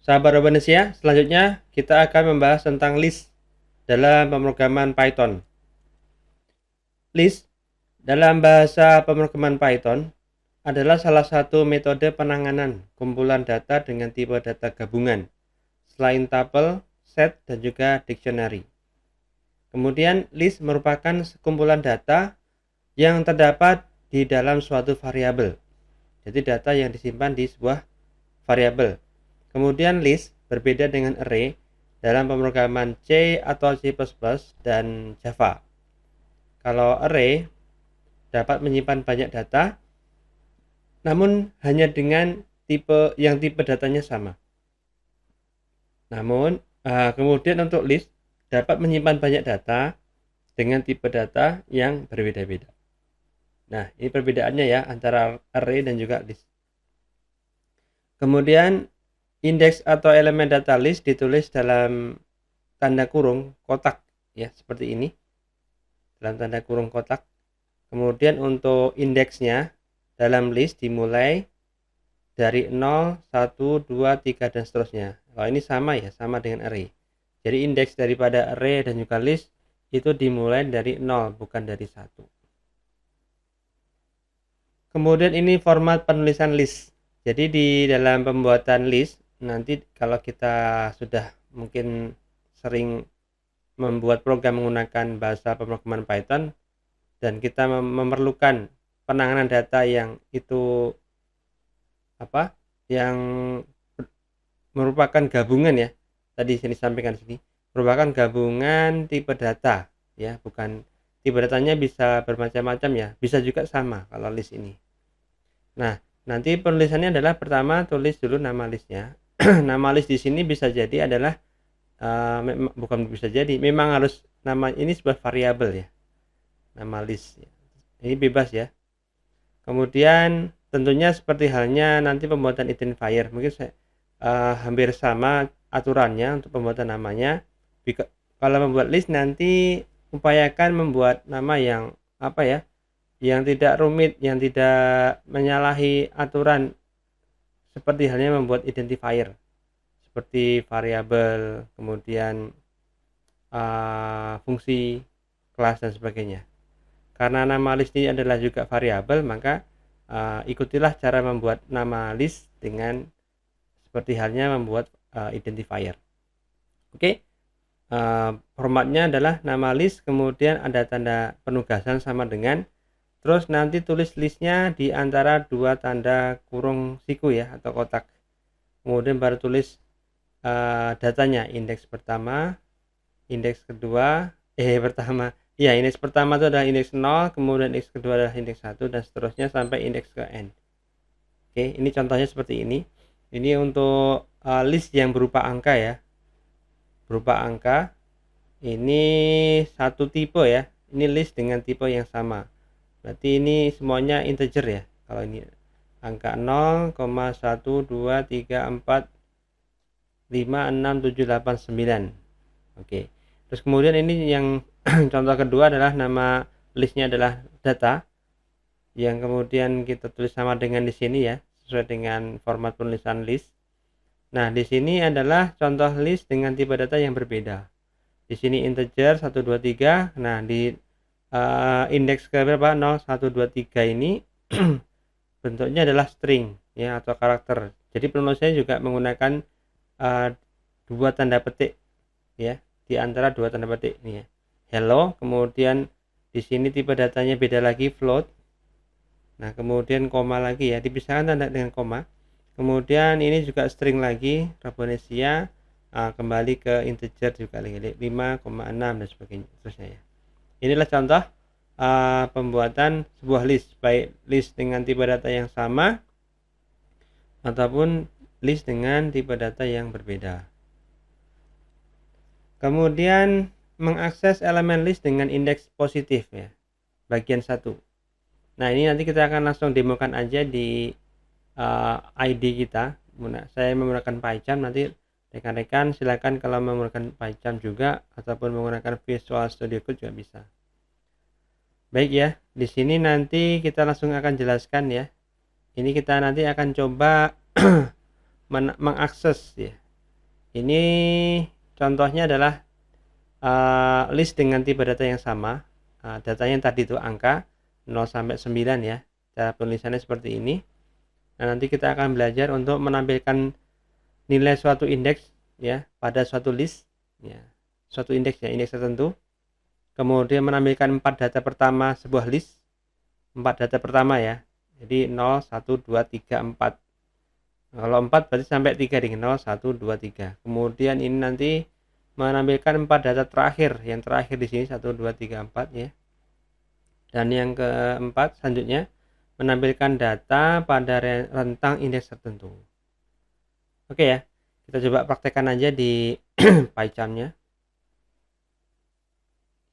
Sahabat Indonesia, selanjutnya kita akan membahas tentang list dalam pemrograman Python. List dalam bahasa pemrograman Python adalah salah satu metode penanganan kumpulan data dengan tipe data gabungan, selain tuple, set, dan juga dictionary. Kemudian, list merupakan sekumpulan data yang terdapat di dalam suatu variabel. Jadi data yang disimpan di sebuah variabel. Kemudian list berbeda dengan array dalam pemrograman C atau C++ dan Java. Kalau array dapat menyimpan banyak data, namun hanya dengan tipe datanya sama. Namun kemudian untuk list dapat menyimpan banyak data dengan tipe data yang berbeda-beda. Nah, ini perbedaannya ya antara array dan juga list. Kemudian indeks atau elemen data list ditulis dalam tanda kurung kotak ya, seperti ini. Dalam tanda kurung kotak. Kemudian untuk indeksnya dalam list dimulai dari 0, 1, 2, 3 dan seterusnya. Kalau ini sama ya, sama dengan array. Jadi indeks daripada array dan juga list itu dimulai dari 0, bukan dari 1. Kemudian ini format penulisan list. Jadi di dalam pembuatan list, nanti kalau kita sudah mungkin sering membuat program menggunakan bahasa pemrograman Python dan kita memerlukan penanganan data yang itu yang merupakan gabungan ya. Tadi saya sampaikan sini, merupakan gabungan tipe data ya, bukan tipe datanya bisa bermacam-macam ya, bisa juga sama kalau list ini. Nah, nanti penulisannya adalah pertama tulis dulu nama listnya. Nama list di sini bisa jadi adalah bukan bisa jadi, memang harus nama ini sebuah variabel ya. Nama list. Ini bebas ya. Kemudian tentunya seperti halnya nanti pembuatan identifier, mungkin saya hampir sama aturannya untuk pembuatan namanya. Kalau membuat list nanti upayakan membuat nama yang yang tidak rumit, yang tidak menyalahi aturan, seperti halnya membuat identifier seperti variabel, kemudian fungsi, kelas dan sebagainya. Karena nama list ini adalah juga variabel, maka ikutilah cara membuat nama list dengan seperti halnya membuat identifier. Oke. Formatnya adalah nama list, kemudian ada tanda penugasan sama dengan, terus nanti tulis listnya di antara dua tanda kurung siku ya, atau kotak. Kemudian baru tulis datanya, indeks pertama, indeks kedua, indeks pertama itu adalah indeks 0, kemudian indeks kedua adalah indeks 1, dan seterusnya sampai indeks ke n. Oke, ini contohnya seperti ini. Ini untuk list yang berupa angka ya. Berupa angka. Ini satu tipe ya. Ini list dengan tipe yang sama. Berarti ini semuanya integer ya. Kalau ini angka 0, 1, 2, 3, 4, 5, 6, 7, 8, 9. Oke. Terus kemudian ini yang contoh kedua adalah nama listnya adalah data, yang kemudian kita tulis sama dengan di sini ya, sesuai dengan format penulisan list. Nah, di sini adalah contoh list dengan tipe data yang berbeda. Di sini integer 1, 2, 3. Nah, di indeks ke berapa? 0, 1, 2, 3 ini bentuknya adalah string ya, atau karakter. Jadi penulisannya juga menggunakan dua tanda petik ya, di antara dua tanda petik ini ya. Hello, kemudian di sini tipe datanya beda lagi, float. Nah, kemudian koma lagi ya, dipisahkan tanda dengan koma. Kemudian ini juga string lagi, Rabonesia, kembali ke integer juga lagi 5,6 dan sebagainya terusnya ya. Inilah contoh pembuatan sebuah list, baik list dengan tipe data yang sama ataupun list dengan tipe data yang berbeda. Kemudian mengakses elemen list dengan indeks positif ya, bagian 1. Nah, ini nanti kita akan langsung demokan aja di ID kita. Saya menggunakan PyCharm, nanti rekan-rekan silakan kalau menggunakan PyCharm juga ataupun menggunakan Visual Studio Code juga bisa. Baik ya, di sini nanti kita langsung akan jelaskan ya. Ini kita nanti akan coba mengakses ya, Ini contohnya adalah list dengan tipe data yang sama. Datanya yang tadi itu angka 0 sampai 9 ya. Cara penulisannya seperti ini. Nah, nanti kita akan belajar untuk menampilkan nilai suatu indeks ya pada suatu list ya. Suatu indeks ya, indeks tertentu. Kemudian menampilkan 4 data pertama sebuah list. 4 data pertama ya. Jadi 0, 1, 2, 3, 4. Kalau 4 berarti sampai 3 ring 0, 1, 2, 3. Kemudian ini nanti menampilkan 4 data terakhir. Yang terakhir di sini 1, 2, 3, 4 ya. Dan yang keempat selanjutnya menampilkan data pada rentang indeks tertentu. Oke ya. Kita coba praktekkan aja di PyCharm-nya.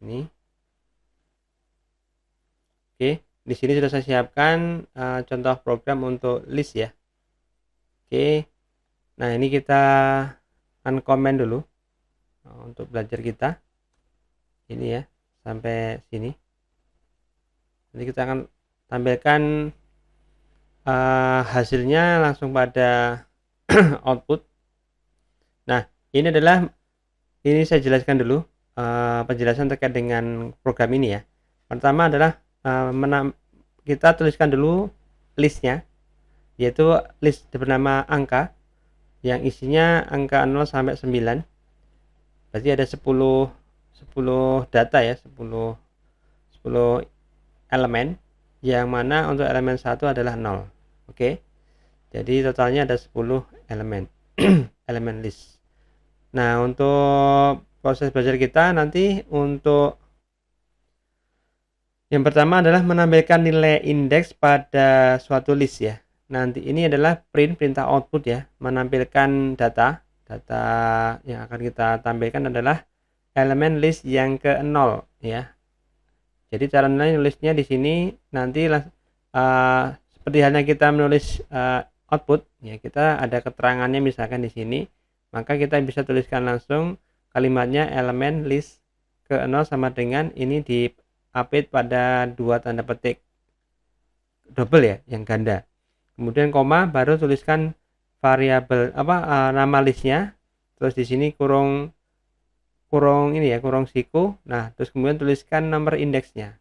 Ini. Oke, di sini sudah saya siapkan contoh program untuk list ya. Oke. Nah, ini kita uncomment dulu untuk belajar kita. Ini ya, sampai sini. Nanti kita akan tampilkan hasilnya langsung pada output. Nah, ini saya jelaskan dulu penjelasan terkait dengan program ini ya. Pertama adalah kita tuliskan dulu listnya, yaitu list bernama angka yang isinya angka 0 sampai 9. Berarti ada 10 data ya, 10 elemen, yang mana untuk elemen 1 adalah 0. Oke. Jadi totalnya ada 10 elemen elemen list. Nah, untuk proses belajar kita nanti untuk yang pertama adalah menampilkan nilai indeks pada suatu list ya. Nanti ini adalah perintah output ya, menampilkan data yang akan kita tampilkan adalah elemen list yang ke-0 ya. Jadi cara nulisnya di sini nanti seperti halnya kita menulis output ya, kita ada keterangannya misalkan di sini, maka kita bisa tuliskan langsung kalimatnya elemen list ke-0 sama dengan ini di update pada 2 tanda petik double ya, yang ganda. Kemudian koma, baru tuliskan variabel nama listnya. Terus di sini kurung ini ya, kurung siku. Nah, terus kemudian tuliskan nomor indeksnya.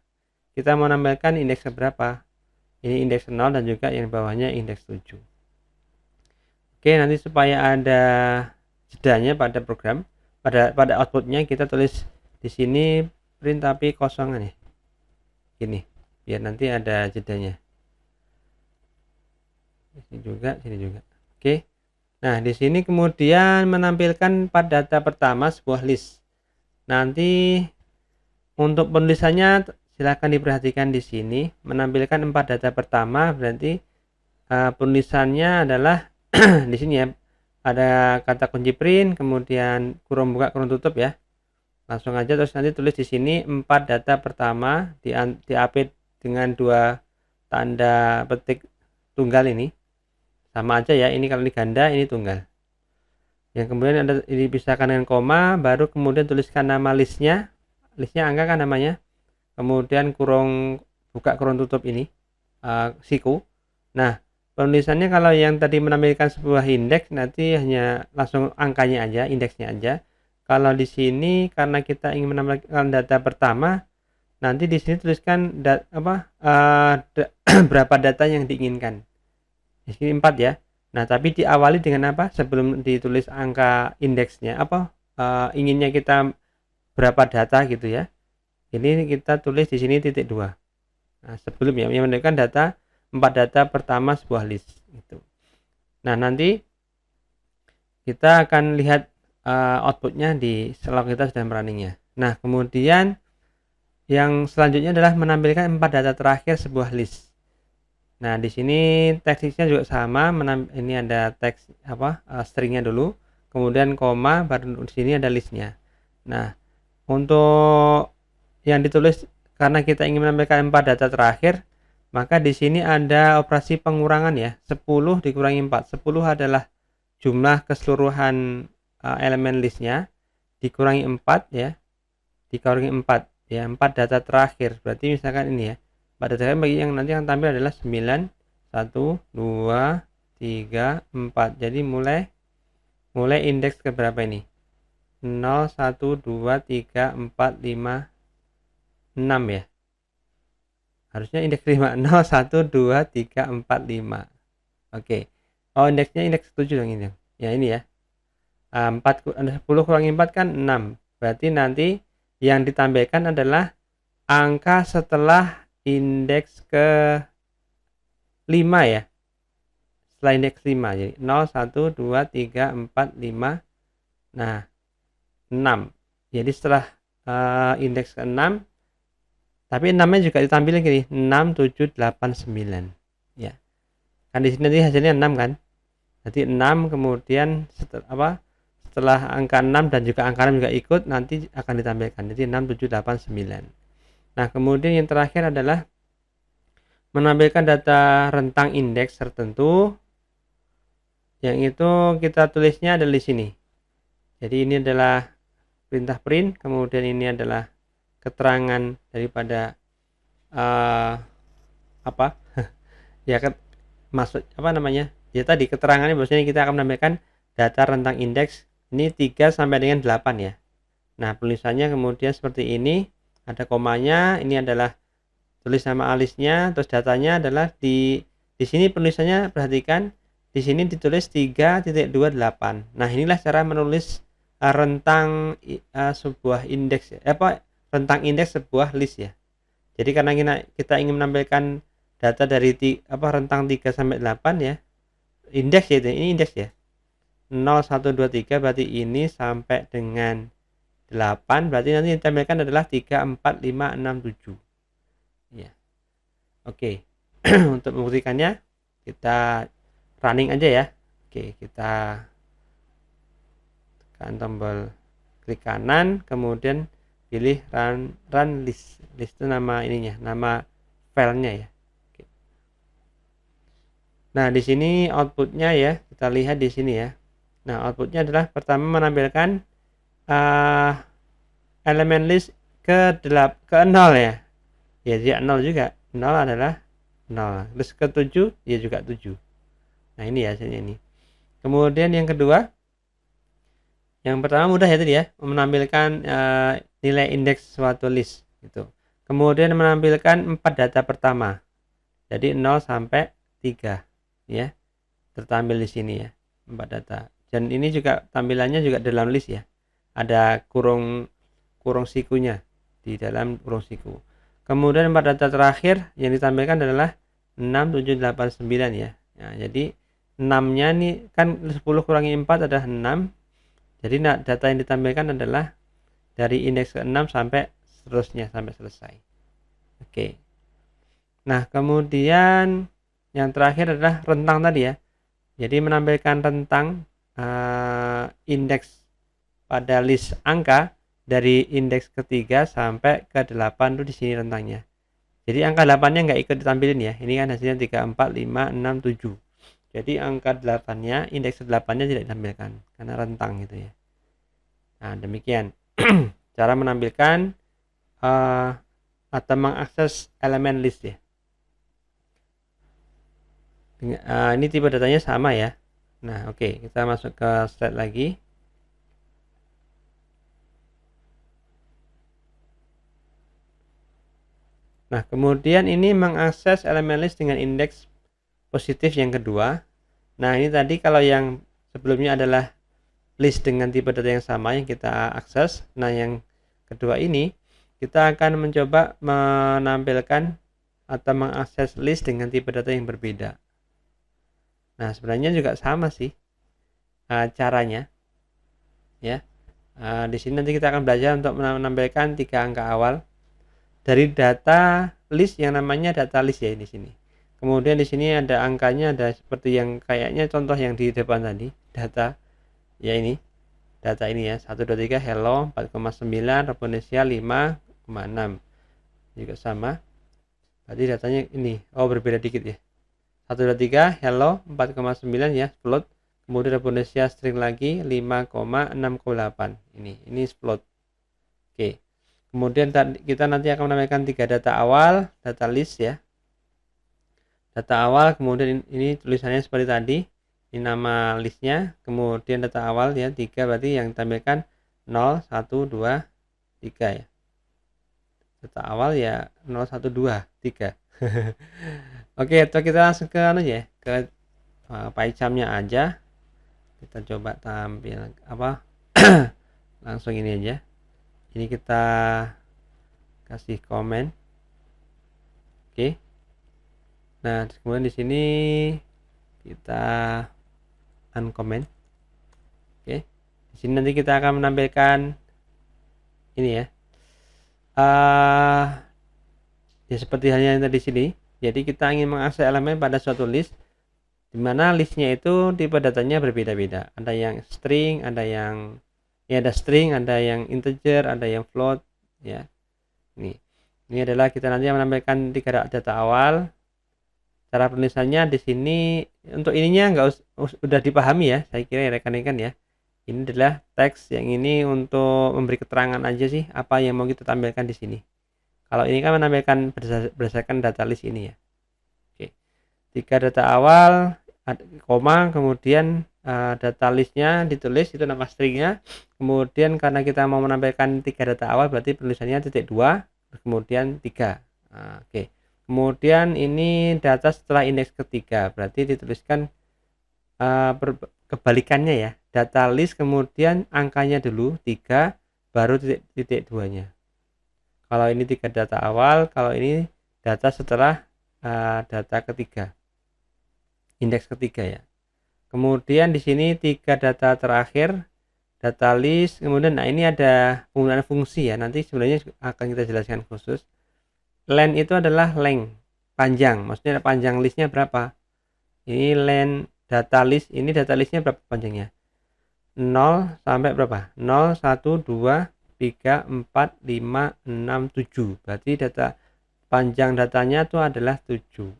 Kita mau nambahkan indeks berapa? Ini indeks 0 dan juga yang bawahnya indeks 7. Oke, nanti supaya ada jedanya pada program, pada outputnya kita tulis di sini print tapi kosongan ya. Gini, biar nanti ada jedanya. Sini juga. Oke. Nah, di sini kemudian menampilkan pada data pertama sebuah list. Nanti untuk penulisannya silahkan diperhatikan di sini, menampilkan 4 data pertama berarti penulisannya adalah di sini ya. Ada kata kunci print, kemudian kurung buka kurung tutup ya. Langsung aja terus nanti tulis di sini 4 data pertama diupdate dengan 2 tanda petik tunggal ini. Sama aja ya, ini kalau ini ganda, ini tunggal. Yang kemudian ada ini dipisahkan dengan koma, baru kemudian tuliskan nama listnya. Listnya angka kan namanya. Kemudian kurung buka kurung tutup ini siku. Nah, penulisannya kalau yang tadi menampilkan sebuah indeks nanti hanya langsung angkanya aja, indeksnya aja. Kalau di sini karena kita ingin menampilkan data pertama, nanti di sini tuliskan berapa data yang diinginkan. Di sini 4 ya. Nah, tapi diawali dengan apa? Sebelum ditulis angka indeksnya, inginnya kita berapa data gitu ya. Ini kita tulis di sini titik 2. Nah, sebelum ya menunjukkan data 4 data pertama sebuah list gitu. Nah, nanti kita akan lihat outputnya setelah kita sudah merunningnya. Nah, kemudian yang selanjutnya adalah menampilkan 4 data terakhir sebuah list. Nah, di sini teksnya juga sama, ini ada teks stringnya dulu, kemudian koma, baru di sini ada listnya. Nah, untuk yang ditulis karena kita ingin menampilkan 4 data terakhir, maka di sini ada operasi pengurangan ya, 10 dikurangi 4. 10 adalah jumlah keseluruhan elemen listnya, dikurangi 4 ya, dikurangi 4 ya, 4 data terakhir. Berarti misalkan ini ya, pada data bagi yang nanti yang tampil adalah 9, 1, 2, 3, 4. Jadi mulai mulai indeks ke berapa ini? 0, 1, 2, 3, 4, 5, 6 ya. Harusnya indeks 5. 0, 1, 2, 3, 4, 5. Oke. Oh, indeksnya indeks 7 dong ini. Ya ini ya. 10 kurangi 4 kan 6. Berarti nanti yang ditampilkan adalah angka setelah indeks ke 5 ya. Setelah indeks 5. Jadi 0, 1, 2, 3, 4, 5. Nah, 6. Jadi setelah indeks ke 6, tapi 6-nya juga ditampilkan gini, 6, 7, 8, 9. Ya. Kan di sini nanti hasilnya 6 kan? Jadi 6 kemudian setelah angka 6 dan juga angka 6 juga ikut nanti akan ditampilkan. Jadi 6, 7, 8, 9. Nah, kemudian yang terakhir adalah menampilkan data rentang indeks tertentu. Yang itu kita tulisnya adalah di sini. Jadi ini adalah perintah print, kemudian ini adalah keterangan daripada ya maksud ya tadi keterangannya bahwasanya kita akan menampilkan data rentang indeks ini 3 sampai dengan 8 ya. Nah, tulisannya kemudian seperti ini, ada komanya, ini adalah tulis nama alisnya, terus datanya adalah di sini penulisannya, perhatikan di sini ditulis 3.28. Nah, inilah cara menulis rentang sebuah indeks ya. Rentang indeks sebuah list ya. Jadi karena kita ingin menampilkan data dari rentang 3 sampai 8 ya. Indeks ya, ini indeks ya. 0, 1, 2, 3 berarti ini sampai dengan 8, berarti nanti yang ditampilkan adalah 3, 4, 5, 6, 7 ya. Oke. Untuk membuktikannya kita running aja ya. Oke, kita tekan tombol klik kanan, kemudian pilih run list. List itu nama ininya, nama filenya ya. Oke. Nah, di sini outputnya ya, kita lihat di sini ya. Nah, outputnya adalah pertama menampilkan elemen list ke 0 ya. Ya, dia 0 juga. 0 adalah 0. Terus ke 7 ya juga 7. Nah, ini ya hasilnya ini. Kemudian yang kedua, yang pertama mudah ya tadi ya, menampilkan nilai indeks suatu list gitu. Kemudian menampilkan 4 data pertama. Jadi 0 sampai 3 ya. Tertampil di sini ya, 4 data. Dan ini juga tampilannya juga dalam list ya. Ada kurung sikunya di dalam kurung siku. Kemudian 4 data terakhir yang ditampilkan adalah 6, 7, 8, 9 ya. Nah, jadi 6-nya nih kan 10 kurangi 4 adalah 6. Jadi data yang ditampilkan adalah dari indeks ke 6 sampai seterusnya sampai selesai. Oke. Nah, kemudian yang terakhir adalah rentang tadi ya. Jadi menampilkan rentang indeks pada list angka dari indeks ketiga sampai ke 8 itu di sini rentangnya. Jadi angka 8-nya nggak ikut ditampilin ya. Ini kan hasilnya 3, 4, 5, 6, 7. Jadi angka 8-nya, indeks 8-nya tidak ditampilkan karena rentang gitu ya. Nah, demikian cara menampilkan atau mengakses elemen list ya. Ini tipe datanya sama ya. Nah, oke, kita masuk ke slide lagi. Nah, kemudian ini mengakses elemen list dengan indeks positif yang kedua. Nah, ini tadi kalau yang sebelumnya adalah list dengan tipe data yang sama yang kita akses. Nah, yang kedua ini kita akan mencoba menampilkan atau mengakses list dengan tipe data yang berbeda. Nah, sebenarnya juga sama sih caranya ya. Di sini nanti kita akan belajar untuk menampilkan 3 angka awal dari data list yang namanya data list ya di sini. Kemudian di sini ada angkanya, ada seperti yang kayaknya contoh yang di depan tadi, data ya ini. Data ini ya, 1, 2, 3 hello 4,9, Indonesia 5,6. Juga sama. Tadi datanya ini. Oh, berbeda dikit ya. 1, 2, 3 hello 4,9 ya, float. Kemudian Indonesia string lagi 5,6,8. Ini float. Oke. Kemudian kita nanti akan menampilkan 3 data awal, data list ya. Data awal, kemudian ini tulisannya seperti tadi. Ini nama listnya, kemudian data awal ya 3, berarti yang ditampilkan 0, 1, 2, 3 ya. Data awal ya 0, 1, 2, 3. Oke, atau kita langsung ke anu ya, ke PyCharm-nya aja. Kita coba tampil apa? Langsung ini aja. Ini kita kasih komen. Oke. Nah, kemudian di sini kita uncomment. Oke. Di sini nanti kita akan menampilkan ini ya. Ya seperti halnya yang tadi sini. Jadi kita ingin mengakses elemen pada suatu list, di mana listnya itu tipe datanya berbeda-beda. Ada yang string, ada yang ya ada string, ada yang integer, ada yang float ya. Ini adalah kita nanti menampilkan 3 data awal. Cara penulisannya di sini untuk ininya udah dipahami ya, saya kira ya rekan-rekan ya. Ini adalah teks, yang ini untuk memberi keterangan aja sih apa yang mau kita tampilkan di sini. Kalau ini kan menampilkan berdasarkan data list ini ya. Oke. 3 data awal, koma, kemudian data listnya ditulis itu nama stringnya. Kemudian karena kita mau menampilkan 3 data awal, berarti penulisannya titik 2, kemudian 3. Oke. Kemudian ini data setelah indeks ketiga, berarti dituliskan kebalikannya ya. Data list kemudian angkanya dulu 3, baru titik 2-nya. Kalau ini 3 data awal, kalau ini data setelah data ketiga, indeks ketiga ya. Kemudian di sini 3 data terakhir, data list. Kemudian nah ini ada penggunaan fungsi ya. Nanti sebenarnya akan kita jelaskan khusus. Len itu adalah length, panjang. Maksudnya panjang listnya berapa? Ini len data list, ini data listnya berapa panjangnya? 0 sampai berapa? 0, 1, 2, 3, 4, 5, 6, 7. Berarti data panjang datanya itu adalah 7.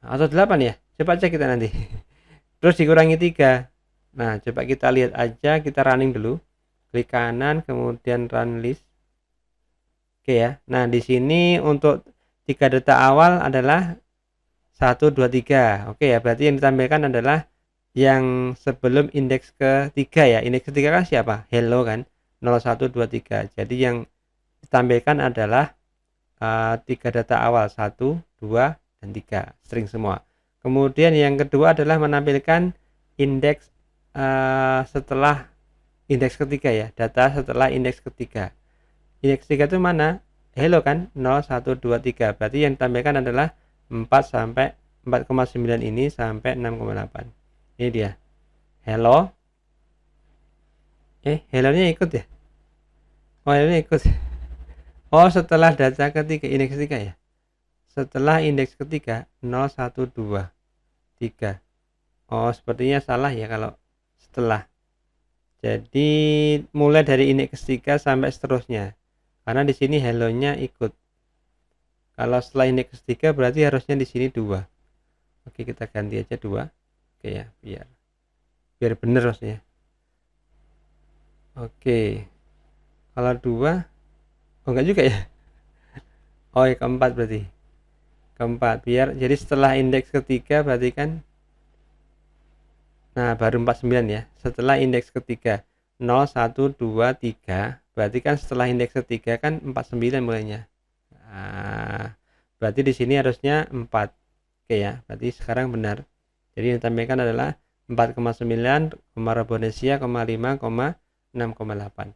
Atau 8 ya? Coba cek kita nanti. Terus dikurangi 3. Nah, coba kita lihat aja, kita running dulu. Klik kanan, kemudian run list. Oke ya. Nah, di sini untuk 3 data awal adalah 1, 2, 3. Oke ya, berarti yang ditampilkan adalah yang sebelum indeks ketiga ya. Indeks ketiga kan siapa? Hello kan. 0, 1, 2, 3. Jadi yang ditampilkan adalah 3 data awal, 1, 2, dan 3. String semua. Kemudian yang kedua adalah menampilkan indeks setelah indeks ketiga ya. Data setelah indeks ketiga. Indeks ketiga itu mana? Hello kan. 0, 1, 2, 3. Berarti yang ditampilkan adalah 4 sampai 4,9 ini sampai 6,8. Ini dia. Hello. Hello-nya ikut ya? Oh, hello-nya ikut. Oh, setelah data ketiga, indeks ketiga ya. Setelah indeks ketiga 0, 1, 2, 3. Oh, sepertinya salah ya kalau setelah. Jadi mulai dari indeks ketiga sampai seterusnya. Karena di sini hello-nya ikut. Kalau setelah indeks ketiga berarti harusnya di sini 2. Oke, kita ganti aja 2. Oke ya, biar bener maksudnya. Oke. Kalau 2, oh enggak juga ya. Oh, ya keempat berarti. Keempat, biar jadi setelah indeks ketiga berarti kan. Nah, baru 49 ya. Setelah indeks ketiga 0, 1, 2, 3. Berarti kan setelah indeks ketiga kan 49 mulainya. Nah, berarti di sini harusnya 4. Oke ya, berarti sekarang benar. Jadi yang ditampilkan adalah 4,9, Robonesia, 5, 6,8.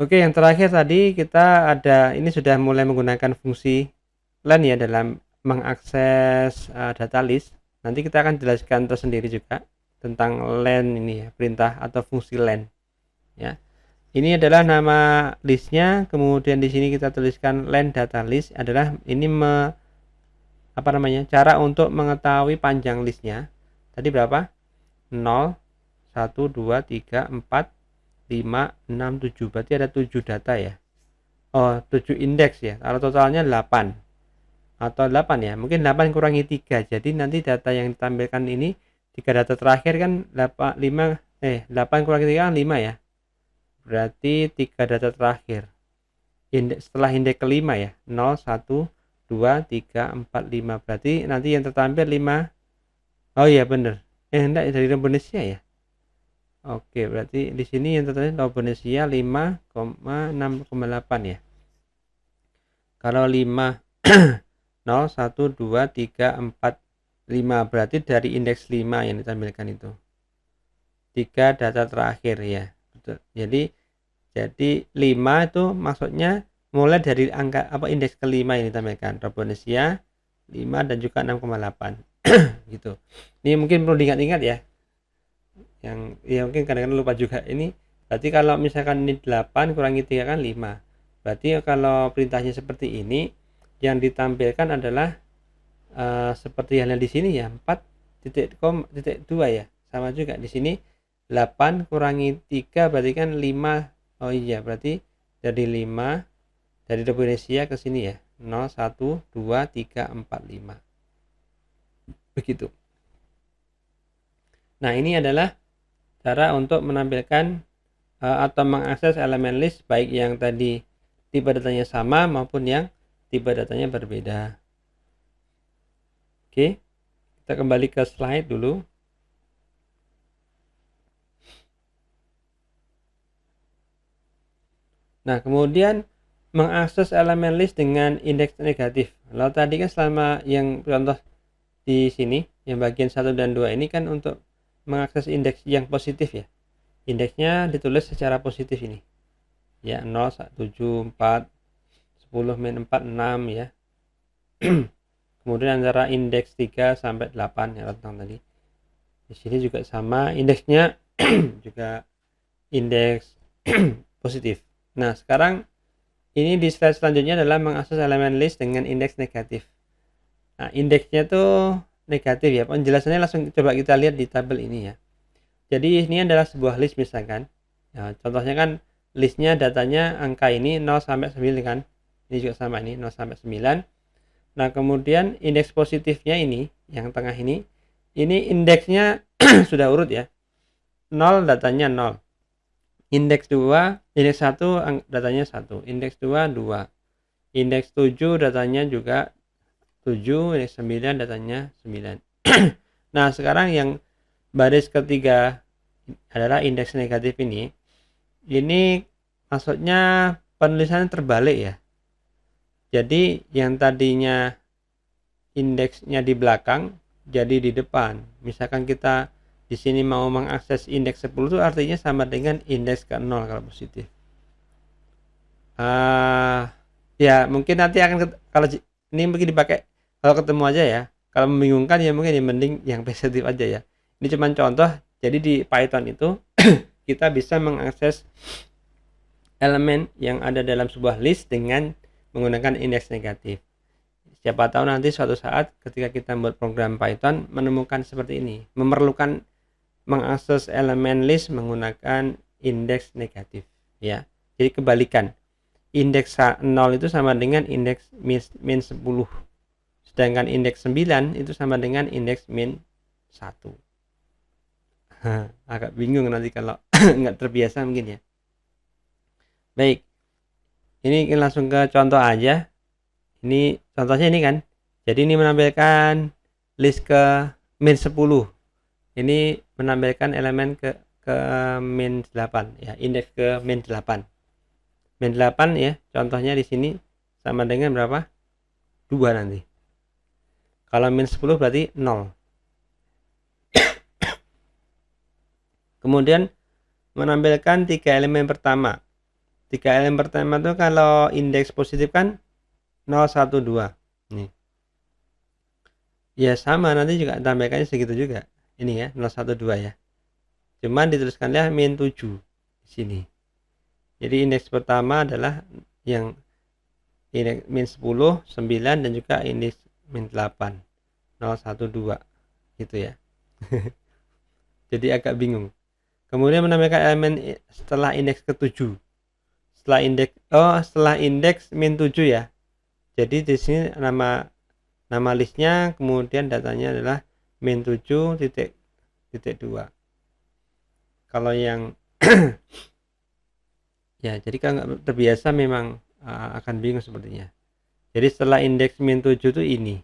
Oke, yang terakhir tadi kita ada, ini sudah mulai menggunakan fungsi len ya dalam mengakses data list. Nanti kita akan jelaskan tersendiri juga tentang len ini ya, perintah atau fungsi len ya. Ini adalah nama listnya, kemudian di sini kita tuliskan len data list adalah ini cara untuk mengetahui panjang listnya. Tadi berapa? 0, 1, 2, 3, 4, 5, 6, 7. Berarti ada 7 data ya. Oh, 7 indeks ya. Kalau totalnya 8. Atau 8 ya. Mungkin 8 kurangi 3. Jadi nanti data yang ditampilkan ini 3 data terakhir kan 8 kurangi 3 kan 5 ya. Berarti 3 data terakhir. Setelah indeks kelima ya. 0, 1, 2, 3, 4, 5. Berarti nanti yang tertampil 5 Oh iya bener. Enggak dari Indonesia ya. Oke, berarti di sini yang tertulis Indonesia 5,6,8 ya. Kalau 5 0 1 2 3 4 5 berarti dari indeks 5 yang ditampilkan itu. 3 data terakhir ya. Betul. Jadi 5 itu maksudnya mulai dari angka indeks kelima yang ditampilkan. Indonesia 5 dan juga 6,8 gitu. Ini mungkin perlu diingat-ingat ya. Yang ya mungkin kadang-kadang lupa juga. Ini berarti kalau misalkan ini 8 kurangi 3 kan 5. Berarti kalau perintahnya seperti ini, yang ditampilkan adalah seperti halnya di sini ya, 4.2 ya. Sama juga di sini 8 kurangi 3 berarti kan 5. Oh iya, berarti dari 5 dari Indonesia ke sini ya. 0 1 2 3 4 5. Begitu. Nah, ini adalah cara untuk menampilkan atau mengakses elemen list baik yang tadi tipe datanya sama maupun yang tipe datanya berbeda. Oke, kita kembali ke slide dulu. Nah, kemudian mengakses elemen list dengan indeks negatif. Lalu tadi kan selama yang contoh di sini, yang bagian 1 dan 2 ini kan untuk mengakses indeks yang positif ya. Indeksnya ditulis secara positif ini. Ya, 0, 7, 4, 10, min 4, 6 ya. Kemudian antara indeks 3 sampai 8 ya tentang tadi. Di sini juga sama, indeksnya juga indeks positif. Nah, sekarang ini di slide selanjutnya adalah mengakses elemen list dengan indeks negatif. Nah, indeksnya tuh negatif ya. Penjelasannya langsung coba kita lihat di tabel ini ya. Jadi ini adalah sebuah list misalkan. Nah, contohnya kan listnya datanya angka ini 0 sampai 9 kan. Ini juga sama ini 0 sampai 9. Nah, kemudian indeks positifnya ini yang tengah ini indeksnya sudah urut ya. 0 datanya 0. Indeks 2, indeks 1 datanya 1, indeks 2 2. Indeks 7 datanya juga 7, indeks 9 datanya 9. Nah, sekarang yang baris ketiga adalah indeks negatif ini. Ini maksudnya penulisannya terbalik ya. Jadi yang tadinya indeksnya di belakang jadi di depan. Misalkan kita di sini mau mengakses indeks 10 itu artinya sama dengan indeks ke 0 kalau positif. Ya mungkin nanti akan kalau ini mungkin dipakai kalau ketemu aja ya. Kalau membingungkan ya mungkin yang mending yang positif aja ya. Ini cuma contoh. Jadi di Python itu kita bisa mengakses elemen yang ada dalam sebuah list dengan menggunakan indeks negatif. Siapa tahu nanti suatu saat ketika kita membuat program Python menemukan seperti ini, memerlukan mengakses elemen list menggunakan indeks negatif ya. Jadi kebalikan, indeks 0 itu sama dengan indeks min 10, sedangkan indeks 9 itu sama dengan indeks min 1. Agak bingung nanti kalau nggak terbiasa mungkin ya. Baik, ini langsung ke contoh aja. Ini contohnya ini kan, jadi ini menampilkan list ke min 10. Ini menampilkan elemen ke min 8 ya, indeks ke min 8. Min 8 ya, contohnya di sini sama dengan berapa? 2 nanti. Kalau min 10 berarti 0. Kemudian menampilkan 3 elemen pertama. 3 elemen pertama itu kalau indeks positif kan 0, 1, 2. Nih. Ya sama, nanti juga tampilkannya segitu juga. Ini ya, 0, 1, 2 ya. Cuman dituliskannya min 7 di sini. Jadi indeks pertama adalah yang indeks min 10, 9 dan juga indeks min 8. 0, 1, 2 gitu ya. Jadi agak bingung. Kemudian menampilkan elemen setelah indeks ke-7. Setelah indeks min 7 ya. Jadi di sini nama listnya, kemudian datanya adalah min 7.2. Kalau yang ya, jadi kalau nggak terbiasa memang akan bingung sepertinya. Jadi setelah indeks min 7 itu ini.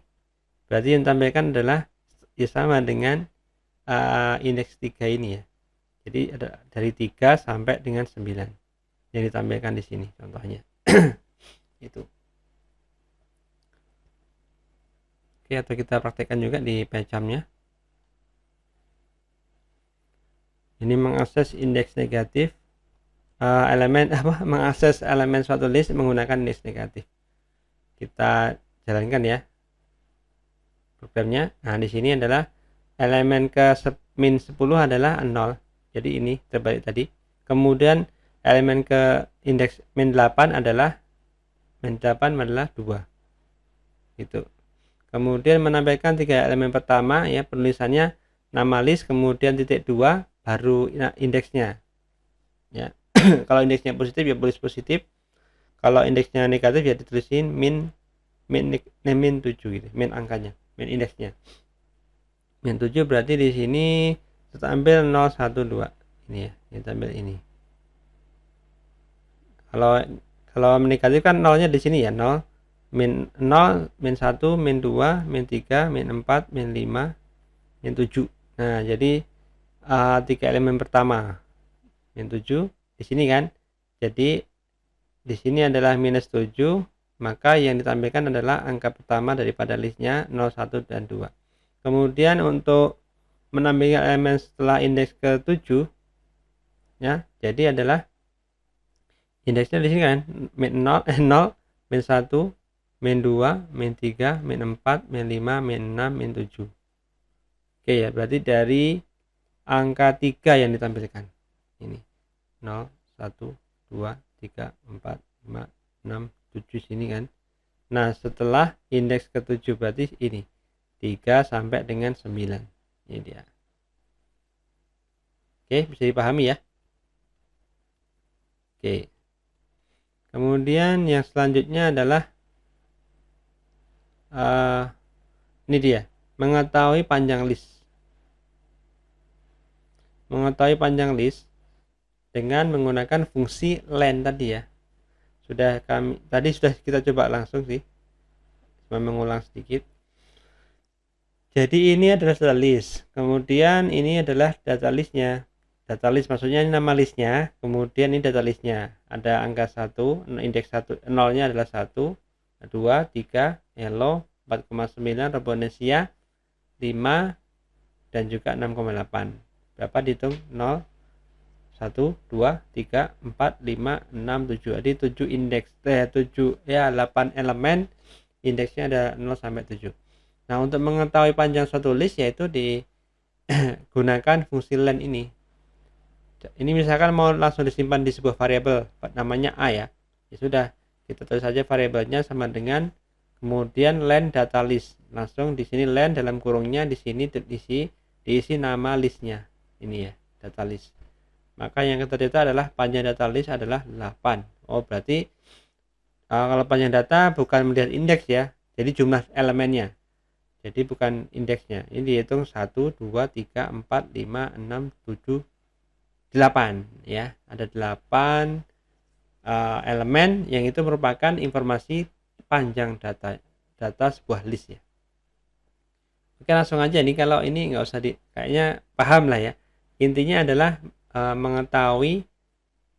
Berarti yang tampilkan adalah ya sama dengan indeks 3 ini ya. Jadi ada dari 3 sampai dengan 9 yang ditampilkan di sini contohnya. Itu. Oke, atau kita praktekkan juga di PyCharm-nya. Ini mengakses indeks negatif elemen mengakses elemen suatu list menggunakan indeks negatif. Kita jalankan ya programnya. Nah, di sini adalah elemen ke min 10 adalah 0. Jadi ini terbalik tadi. Kemudian elemen ke indeks min 8 adalah 2. Gitu. Kemudian menampilkan 3 elemen pertama ya, penulisannya nama list, kemudian titik 2 baru indeksnya. Ya. Kalau indeksnya positif ya tulis positif. Kalau indeksnya negatif ya ditulisin min 7 gitu, min angkanya, min indeksnya. Min 7 berarti di sini kita ambil 0 1 2. Ini ya, kita ambil ini. Kalau negatif kan nolnya di sini ya, 0, min 0, min 1, min 2, min 3, min 4, min 5, min 7. Nah, jadi 3 elemen pertama min 7 di sini kan. Jadi di sini adalah minus 7, maka yang ditampilkan adalah angka pertama daripada listnya 0, 1 dan 2. Kemudian untuk menampilkan elemen setelah indeks ke-7 ya, jadi adalah indeksnya di sini kan min 0, min 1, min 2, min 3, min 4, min 5, min 6, min 7. Oke ya, berarti dari angka 3 yang ditampilkan. Ini 0, 1, 2, 3, 4, 5, 6, 7 sini kan. Nah, setelah indeks ke-7 berarti ini 3 sampai dengan 9. Ini dia. Oke, bisa dipahami ya. Oke. Kemudian yang selanjutnya adalah ini dia, mengetahui panjang list. Mengetahui panjang list dengan menggunakan fungsi len tadi ya. Tadi sudah kita coba langsung sih. Cuma mengulang sedikit. Jadi ini adalah data list. Kemudian ini adalah data listnya. Data list maksudnya ini nama listnya. Kemudian ini data listnya. Ada angka 1, indeks 1, 0-nya adalah 1, 2, 3, hello, 4,9, Rebonesia, 5, dan juga 6,8. Berapa dihitung? 0, 1, 2, 3, 4, 5, 6, 7. Jadi 7 indeks, 7 ya 8 elemen, indeksnya ada 0 sampai 7. Nah, untuk mengetahui panjang suatu list yaitu digunakan fungsi len ini. Ini misalkan mau langsung disimpan di sebuah variabel namanya a ya. Ya sudah, kita tulis saja variabelnya sama dengan kemudian len data list. Langsung di sini len dalam kurungnya, di sini diisi nama listnya. Ini ya, data list. Maka yang kita data adalah panjang data list adalah 8. Oh, berarti kalau panjang data bukan melihat indeks ya. Jadi jumlah elemennya. Jadi bukan indeksnya. Ini dihitung 1, 2, 3, 4, 5, 6, 7, 8 ya. Ada 8 elemen yang itu merupakan informasi panjang data sebuah list ya. Oke, langsung aja nih, kalau ini nggak usah kayaknya paham lah ya. Intinya adalah mengetahui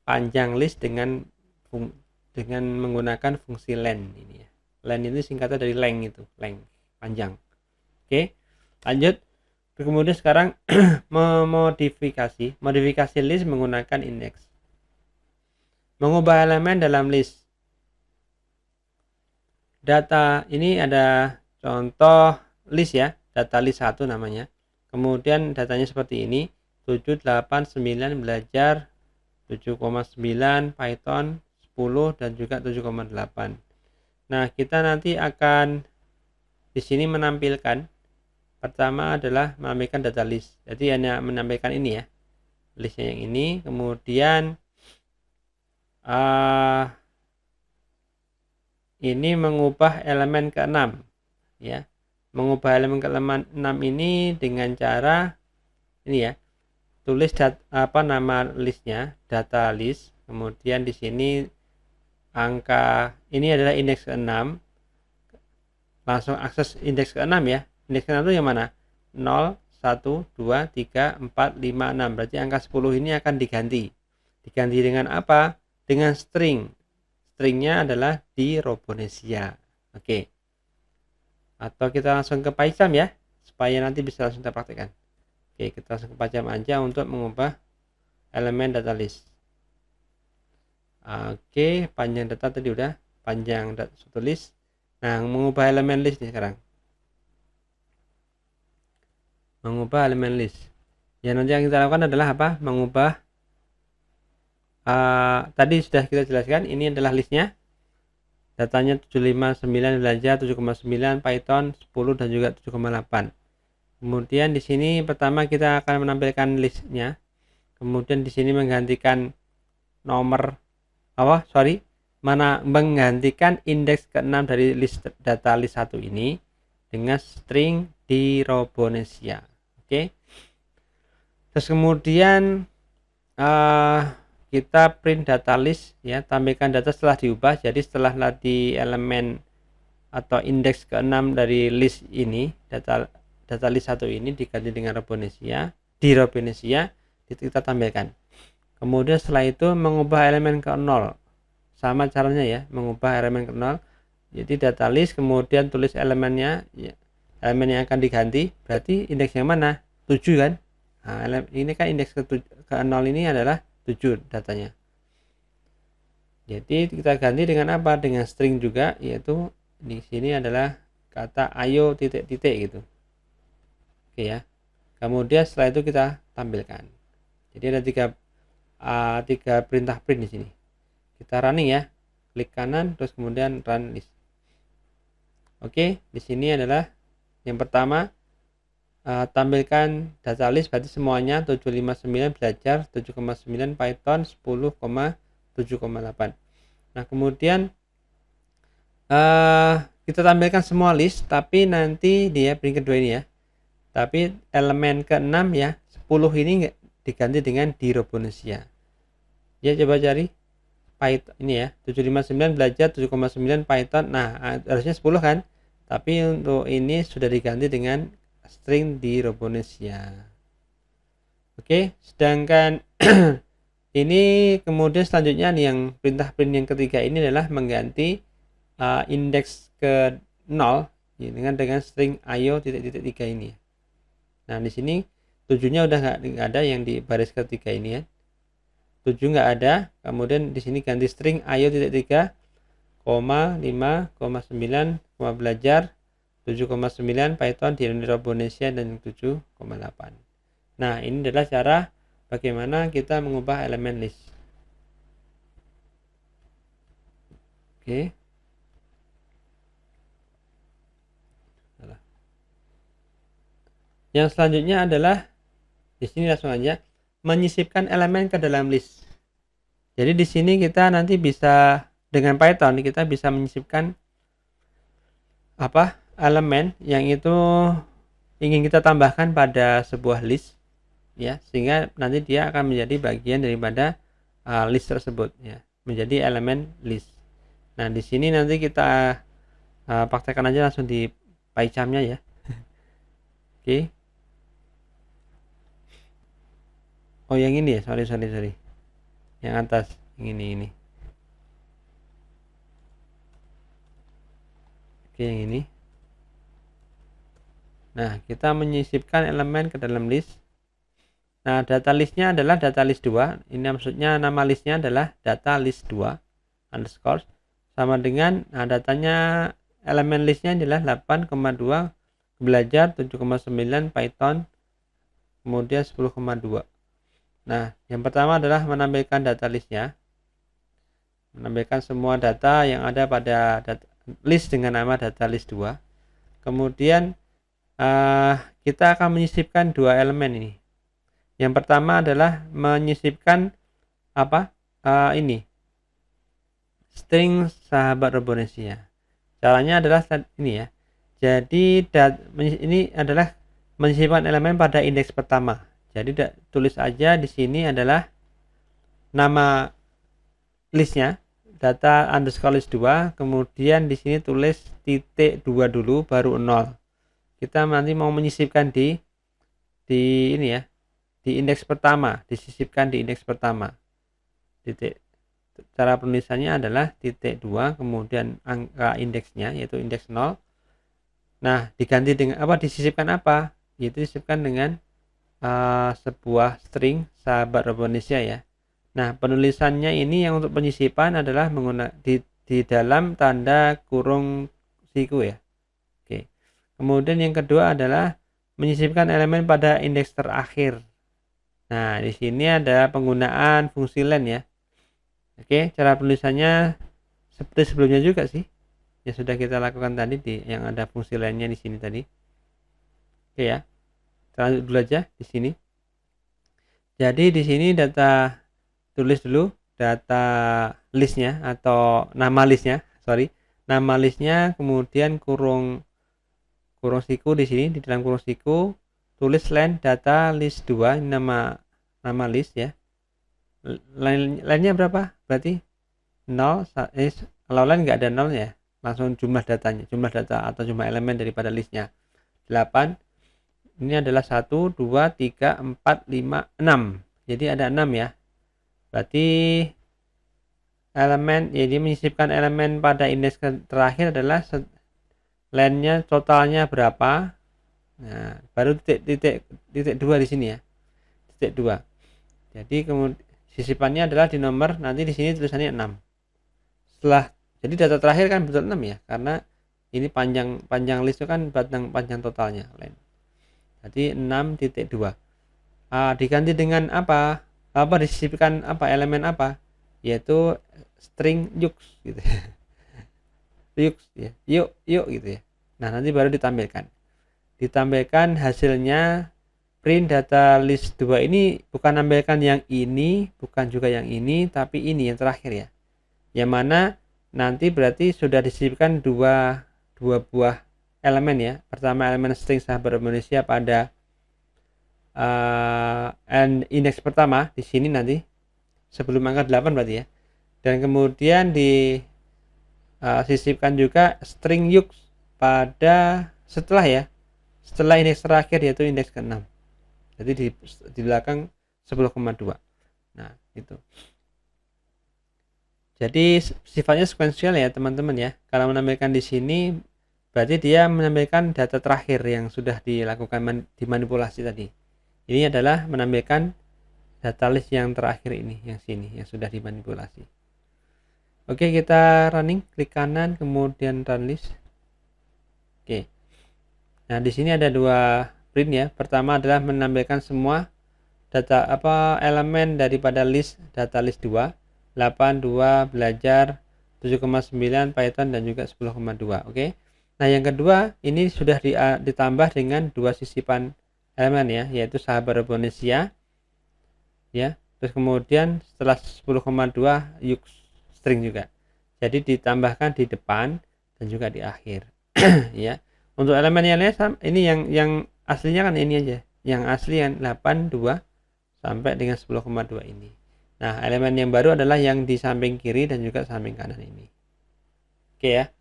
panjang list dengan menggunakan fungsi len ini ya. Len itu singkatan dari length, itu length, panjang. Oke, lanjut. Kemudian sekarang modifikasi list menggunakan indeks. Mengubah elemen dalam list. Data ini ada contoh list ya, data list 1 namanya. Kemudian datanya seperti ini, 7, 8, 9 belajar, 7,9 Python, 10 dan juga 7,8. Nah, kita nanti akan di sini menampilkan, pertama adalah menampilkan data list. Jadi hanya menampilkan ini ya, listnya yang ini. Kemudian ini mengubah elemen ke-6 ya. Mengubah elemen ke-6 ini dengan cara ini ya. Tulis nama listnya, data list. Kemudian di sini angka ini adalah indeks ke-6. Langsung akses indeks ke-6 ya. Indeks ke-6 itu yang mana? 0, 1, 2, 3, 4, 5, 6. Berarti angka 10 ini akan diganti. Diganti dengan apa? Dengan string. Stringnya adalah di Robonesia. Oke. Atau kita langsung ke PyCharm ya, supaya nanti bisa langsung kita praktekkan. Oke, kita langsung ke PyCharm aja untuk mengubah elemen data list. Oke, panjang data tadi udah, panjang suatu list. Nah, mengubah elemen list nih sekarang. Mengubah elemen list. Ya, nanti yang kita lakukan adalah apa? Mengubah tadi sudah kita jelaskan, ini adalah listnya. Datanya 759 belajar 7,9 Python 10 dan juga 7,8. Kemudian di sini pertama kita akan menampilkan listnya. Kemudian di sini menggantikan nomor menggantikan indeks ke-6 dari list data list 1 ini dengan string di Robonesia. Oke. Terus kemudian kita print data list ya, tampilkan data setelah diubah. Jadi setelah di elemen atau indeks ke-6 dari list ini, data list 1 ini diganti dengan Robonesia, di Robonesia kita tampilkan. Kemudian setelah itu mengubah elemen ke 0. Sama caranya ya, mengubah elemen ke 0. Jadi data list kemudian tulis elemennya ya, elemen yang akan diganti berarti indeks yang mana? 7 kan? Nah, ini kan indeks ke 0 ini adalah 7 datanya. Jadi kita ganti dengan apa? Dengan string juga, yaitu di sini adalah kata ayo titik-titik gitu. Oke ya. Kemudian setelah itu kita tampilkan. Jadi ada tiga perintah print di sini. Kita running ya. Klik kanan terus kemudian run list. Oke, di sini adalah yang pertama tampilkan data list berarti semuanya 759 belajar 7,9 Python 10,7,8. Nah, kemudian kita tampilkan semua list tapi nanti dia print kedua ini ya. Tapi elemen ke-6 ya, 10 ini diganti dengan di Robonesia. Ya, coba cari Python ini ya, 759 belajar 7,9 Python. Nah, harusnya 10 kan? Tapi untuk ini sudah diganti dengan string di Robonesia. Oke, sedangkan ini kemudian selanjutnya nih, yang perintah print yang ketiga ini adalah mengganti indeks ke 0 ya, dengan string ayo titik-titik 3 ini. Nah, di sini 7-nya udah nggak ada yang di baris ketiga ini ya. 7 nggak ada. Kemudian di sini ganti string ayo titik 3, 5,9, belajar 7,9 Python di Robonesia dan 7,8. Nah, ini adalah cara bagaimana kita mengubah elemen list. Oke. Yang selanjutnya adalah di sini langsung aja menyisipkan elemen ke dalam list. Jadi di sini kita nanti bisa dengan Python kita bisa menyisipkan elemen yang itu ingin kita tambahkan pada sebuah list ya, sehingga nanti dia akan menjadi bagian daripada list tersebut ya, menjadi elemen list. Nah, di sini nanti kita praktekkan aja langsung di PyCharm-nya ya. Oke. Oh, yang ini ya, sorry. Yang atas, yang ini. Oke, yang ini. Nah, kita menyisipkan elemen ke dalam list. Nah, data listnya adalah data list 2. Ini maksudnya nama listnya adalah data list 2 underscore sama dengan datanya elemen listnya adalah 8,2 belajar 7,9 Python kemudian 10,2. Nah, yang pertama adalah menampilkan data listnya, menampilkan semua data yang ada pada list dengan nama data list 2. Kemudian kita akan menyisipkan dua elemen ini. Yang pertama adalah menyisipkan ini string sahabat Robonesia. Caranya adalah ini ya. Jadi ini adalah menyisipkan elemen pada indeks pertama. Jadi tulis aja di sini adalah nama listnya data underscore list 2, kemudian di sini tulis titik 2 dulu baru 0. kita nanti mau menyisipkan di ini ya, di indeks pertama, disisipkan di indeks pertama. Titik, cara penulisannya adalah titik 2 kemudian angka indeksnya yaitu indeks 0. Nah, diganti dengan apa? Disisipkan apa? Yaitu disisipkan dengan sebuah string sahabat Indonesia ya. Nah, penulisannya ini yang untuk penyisipan adalah menggunakan di dalam tanda kurung siku ya. Oke. Kemudian yang kedua adalah menyisipkan elemen pada indeks terakhir. Nah, di sini ada penggunaan fungsi len ya. Oke, cara penulisannya seperti sebelumnya juga sih. Yang sudah kita lakukan tadi yang ada fungsi lennya di sini tadi. Oke ya. Kita lanjut dulu aja di sini. Jadi di sini tulis dulu data listnya atau nama listnya, nama listnya, kemudian kurung siku di sini, di dalam kurung siku tulis len data list 2, ini nama list ya. Lainnya berapa? Berarti 0, kalau len nggak ada 0 ya, langsung jumlah datanya, jumlah data atau jumlah elemen daripada listnya 8. Ini adalah 1, 2, 3, 4, 5, 6. Jadi ada 6 ya. Berarti elemen, jadi menyisipkan elemen pada indeks terakhir adalah lennya totalnya berapa. Nah, baru titik 2 di sini ya. Titik 2. Jadi kemudian sisipannya adalah di nomor, nanti di sini tulisannya 6. Jadi data terakhir kan betul 6 ya, karena ini panjang list itu kan panjang totalnya len. Jadi 6.2. Diganti dengan apa? Disisipkan apa? Elemen apa? Yaitu string yux gitu. Yux ya. Yuk gitu ya. Nah, nanti baru ditampilkan hasilnya print data list 2 ini, bukan nampilkan yang ini, bukan juga yang ini, tapi ini yang terakhir ya. Yang mana nanti berarti sudah disisipkan dua buah elemen ya. Pertama elemen string sahabat Indonesia pada indeks pertama di sini nanti sebelum angka 8 berarti ya. Dan kemudian disisipkan juga string yux pada setelah indeks terakhir yaitu indeks ke-6. Jadi di belakang 10,2. Nah, itu. Jadi sifatnya sequential ya, teman-teman ya. Kalau menampilkan di sini berarti dia menampilkan data terakhir yang sudah dilakukan dimanipulasi tadi. Ini adalah menampilkan data list yang terakhir ini, yang sini, yang sudah dimanipulasi. Oke, kita running, klik kanan, kemudian run list. Oke. Nah, di sini ada dua print ya. Pertama adalah menampilkan semua data elemen daripada data list 2, 8, 2, belajar, 7,9, Python, dan juga 10,2. Oke. Nah, yang kedua ini sudah ditambah dengan dua sisipan elemen ya, yaitu sahabat Indonesia ya. Terus kemudian setelah 10,2 yux string juga. Jadi ditambahkan di depan dan juga di akhir. Ya. Untuk elemen yang lain ini yang aslinya kan ini aja. Yang asli yang 8, 2 sampai dengan 10,2 ini. Nah, elemen yang baru adalah yang di samping kiri dan juga samping kanan ini. Oke ya.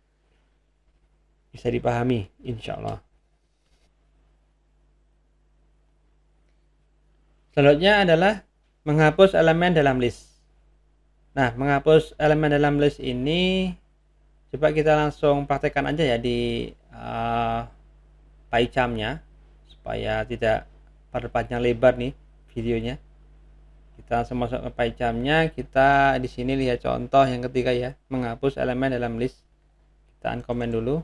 Bisa dipahami insyaallah. Selanjutnya adalah menghapus elemen dalam list. Nah, menghapus elemen dalam list ini coba kita langsung praktekkan aja ya di PyCharm-nya supaya tidak perpanjang lebar nih videonya. Kita langsung masuk ke PyCharm-nya. Kita di sini lihat contoh yang ketiga ya, menghapus elemen dalam list. Kita uncomment dulu.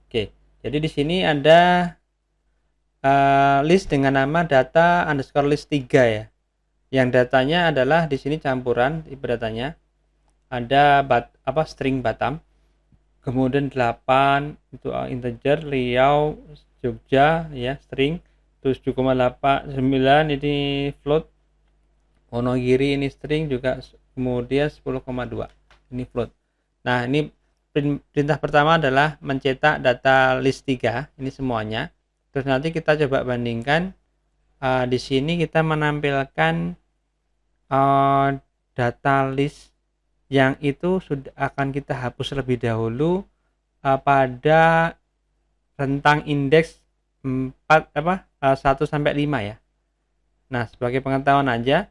Oke, jadi di sini ada list dengan nama data underscore list 3 ya. Yang datanya adalah di sini campuran tipe datanya. Ada string Batam, kemudian 8 itu integer, Riau, Jogja ya string, 7,89 ini float, Wonogiri ini string juga, kemudian 10,2 ini float. Nah, ini perintah pertama adalah mencetak data list 3 ini semuanya. Terus nanti kita coba bandingkan di sini kita menampilkan data list yang itu sudah akan kita hapus lebih dahulu pada rentang indeks 1 sampai 5 ya. Nah, sebagai pengetahuan aja,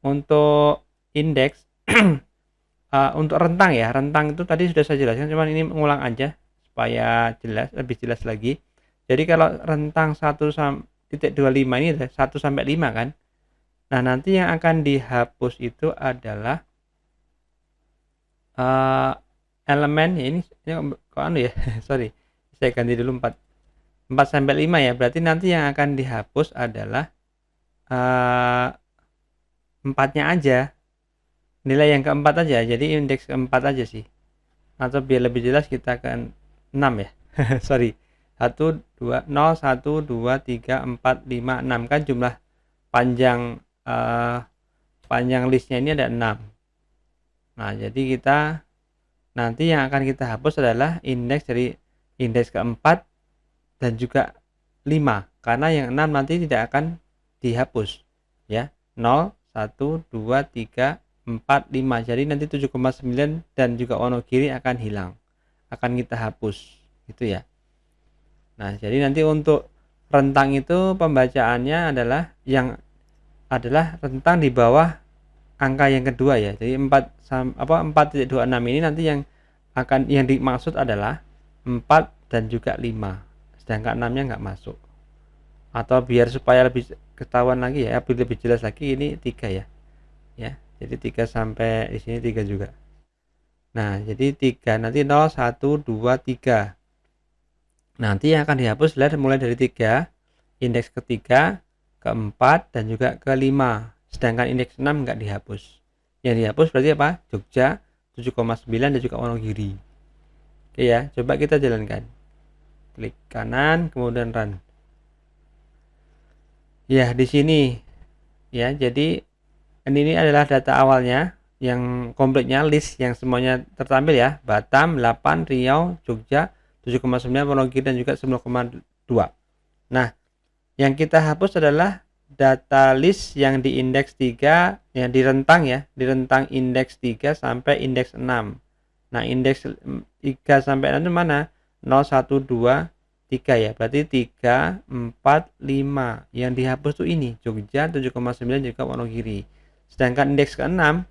untuk indeks untuk rentang ya, rentang itu tadi sudah saya jelaskan, cuman ini mengulang aja supaya jelas, lebih jelas lagi. Jadi kalau rentang 1,25 ini 1 sampai 5 kan. Nah, nanti yang akan dihapus itu adalah elemen ya, ini kok anu ya sorry, saya ganti dulu 4 sampai 5 ya. Berarti nanti yang akan dihapus adalah 4-nya aja, nilai yang keempat aja, jadi indeks keempat aja sih, atau biar lebih jelas kita ke 6 ya sorry, 1 2 0 1 2 3 4 5 6 kan jumlah panjang listnya ini ada 6. Nah, jadi kita nanti yang akan kita hapus adalah indeks dari indeks keempat dan juga 5, karena yang 6 nanti tidak akan dihapus ya. 0 1 2 3 4 5, jadi nanti 7,9 dan juga Wonogiri akan hilang, akan kita hapus gitu ya. Nah, jadi nanti untuk rentang itu pembacaannya adalah rentang di bawah angka yang kedua ya. Jadi 4.26 ini nanti yang dimaksud adalah 4 dan juga 5, sedangkan 6-nya nggak masuk. Atau biar supaya lebih ketahuan lagi ya, lebih jelas lagi, ini 3 ya. Ya, jadi 3 sampai di sini 3 juga. Nah, jadi 3 nanti 0 1 2 3. Nanti yang akan dihapus mulai dari 3, indeks ketiga, keempat, dan juga kelima. Sedangkan indeks 6 nggak dihapus. Yang dihapus berarti apa? Jogja, 7,9 dan juga Wonogiri. Oke ya, coba kita jalankan. Klik kanan, kemudian run. Ya, di sini ya, jadi ini adalah data awalnya yang komplitnya, list yang semuanya tertampil ya. Batam 8, Riau, Jogja 7,9, Wonogiri dan juga 9,2. Nah, yang kita hapus adalah data list yang di indeks 3, yang di rentang ya, di rentang indeks 3 sampai indeks 6. Nah, indeks 3 sampai 6 itu mana? 0 1 2 3 ya. Berarti 3 4 5. Yang dihapus tuh ini, Jogja 7,9 juga Wonogiri. Sedangkan indeks ke-6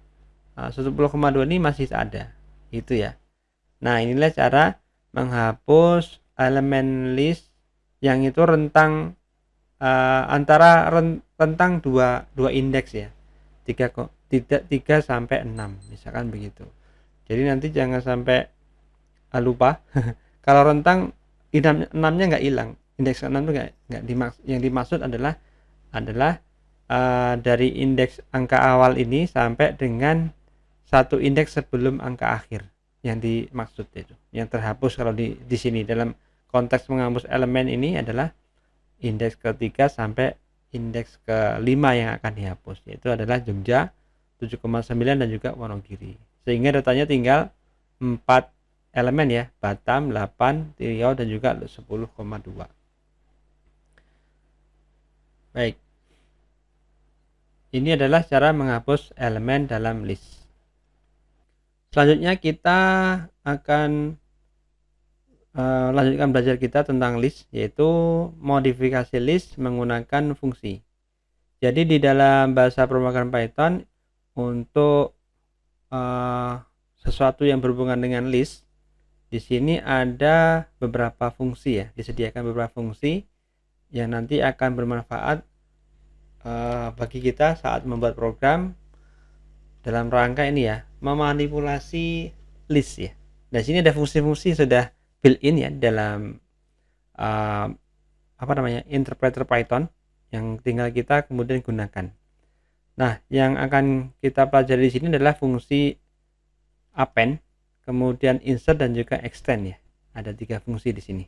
10,2 ini masih ada. Itu ya. Nah, inilah cara menghapus elemen list yang itu rentang antara rentang dua indeks ya, 3 sampai 6 misalkan begitu. Jadi nanti jangan sampai lupa kalau rentang 6-nya nggak hilang, indeks 6 itu nggak dimaksud. Yang dimaksud adalah dari indeks angka awal ini sampai dengan satu indeks sebelum angka akhir yang dimaksud itu, yang terhapus. Kalau di sini dalam konteks menghapus elemen ini adalah indeks ketiga sampai indeks kelima yang akan dihapus, yaitu adalah Jogja 7,9 dan juga Wonogiri. Sehingga datanya tinggal 4 elemen ya, Batam 8, Riau dan juga 10,2. Baik, ini adalah cara menghapus elemen dalam list. Selanjutnya kita akan lanjutkan belajar kita tentang list, yaitu modifikasi list menggunakan fungsi. Jadi di dalam bahasa pemrograman Python, untuk sesuatu yang berhubungan dengan list, di sini ada beberapa fungsi ya, disediakan beberapa fungsi yang nanti akan bermanfaat bagi kita saat membuat program dalam rangka ini ya, memanipulasi list ya. Nah, sini ada fungsi-fungsi sudah built-in ya dalam interpreter Python yang tinggal kita kemudian gunakan. Nah, yang akan kita pelajari di sini adalah fungsi append, kemudian insert dan juga extend ya. Ada 3 fungsi di sini.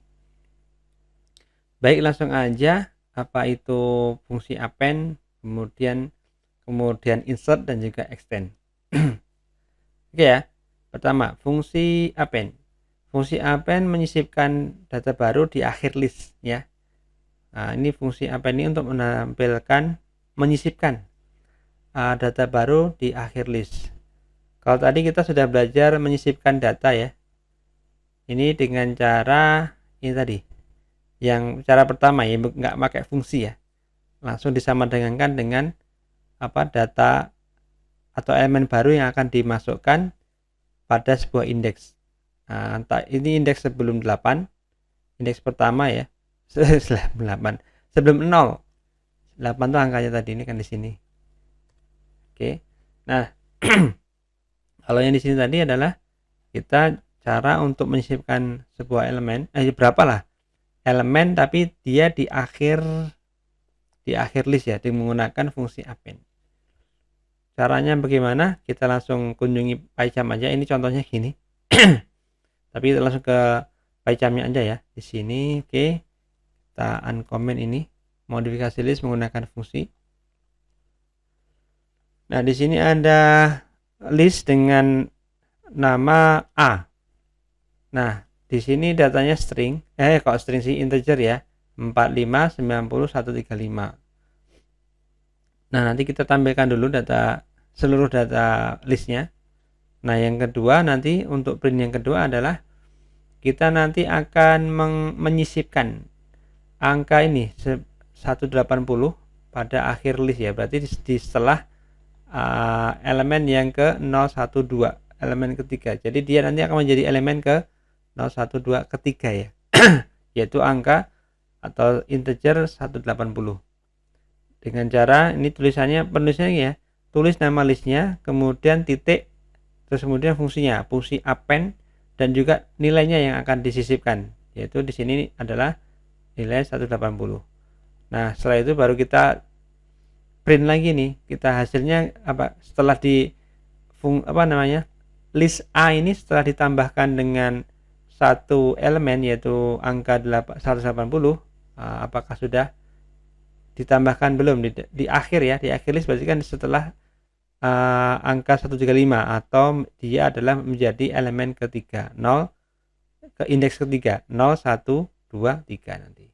Baik, langsung aja. Apa itu fungsi append, kemudian insert dan juga extend. Oke ya. Pertama, fungsi append. Fungsi append menyisipkan data baru di akhir list ya. Nah, ini fungsi append ini untuk menyisipkan data baru di akhir list. Kalau tadi kita sudah belajar menyisipkan data ya. Ini dengan cara ini tadi. Yang cara pertama ya, nggak pakai fungsi ya, langsung disamadengangkan dengan data atau elemen baru yang akan dimasukkan pada sebuah indeks. Nah, ini indeks sebelum 8, indeks pertama ya. 8 sebelum 0. 8 itu angkanya tadi, ini kan di sini. Oke. Nah, kalau yang di sini tadi adalah kita cara untuk menyisipkan sebuah elemen, berapa elemen, tapi dia di akhir list ya, dengan menggunakan fungsi append. Caranya bagaimana? Kita langsung kunjungi PyCharm aja. Ini contohnya gini. Tapi kita langsung ke PyCharm-nya aja ya. Di sini, oke. Kita uncomment ini, modifikasi list menggunakan fungsi. Nah, di sini ada list dengan nama A. Nah, di sini datanya string. Kok string sih, integer ya. 45 90 135. Nah, nanti kita tampilkan dulu seluruh data listnya. Nah, yang kedua nanti untuk print yang kedua adalah kita nanti akan menyisipkan angka ini 180 pada akhir list ya. Berarti di setelah elemen yang ke 012, elemen ketiga. Jadi dia nanti akan menjadi elemen ke 012 ketiga ya. Yaitu angka atau integer 180. Dengan cara ini penulisannya ya, tulis nama listnya, kemudian titik, terus kemudian fungsinya, fungsi append, dan juga nilainya yang akan disisipkan, yaitu di sini adalah nilai 180. Nah, setelah itu baru kita print lagi nih, kita hasilnya setelah list A ini setelah ditambahkan dengan satu elemen yaitu angka 180, apakah sudah ditambahkan belum di akhir ya, di akhir list berarti kan setelah angka 135, atau dia adalah menjadi elemen ketiga, 0 ke indeks ketiga, 0 1 2 3 nanti.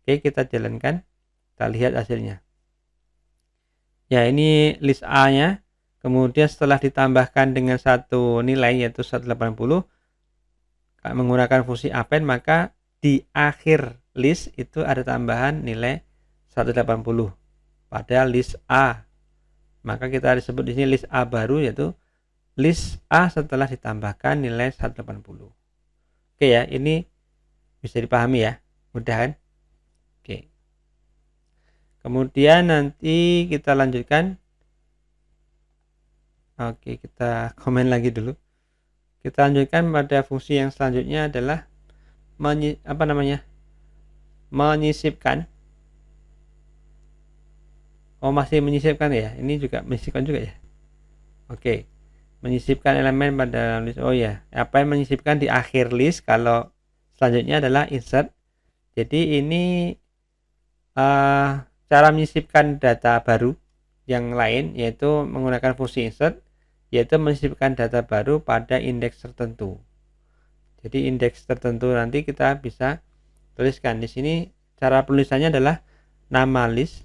Oke, kita jalankan, kita lihat hasilnya ya. Ini list A nya, kemudian setelah ditambahkan dengan satu nilai yaitu 180 menggunakan fungsi append, maka di akhir list itu ada tambahan nilai 180 pada list A. Maka kita disebut di sini list A baru, yaitu list A setelah ditambahkan nilai 180. Oke ya, ini bisa dipahami ya, mudah kan? Oke. Kemudian nanti kita lanjutkan. Oke, kita komen lagi dulu. Kita lanjutkan pada fungsi yang selanjutnya adalah menyisipkan. Masih menyisipkan ya, ini juga menyisipkan juga ya. Oke, menyisipkan elemen pada list. Apa yang menyisipkan di akhir list? Kalau selanjutnya adalah insert. Jadi ini cara menyisipkan data baru yang lain, yaitu menggunakan fungsi insert, yaitu menyisipkan data baru pada indeks tertentu. Jadi indeks tertentu nanti kita bisa tuliskan di sini. Cara penulisannya adalah nama list,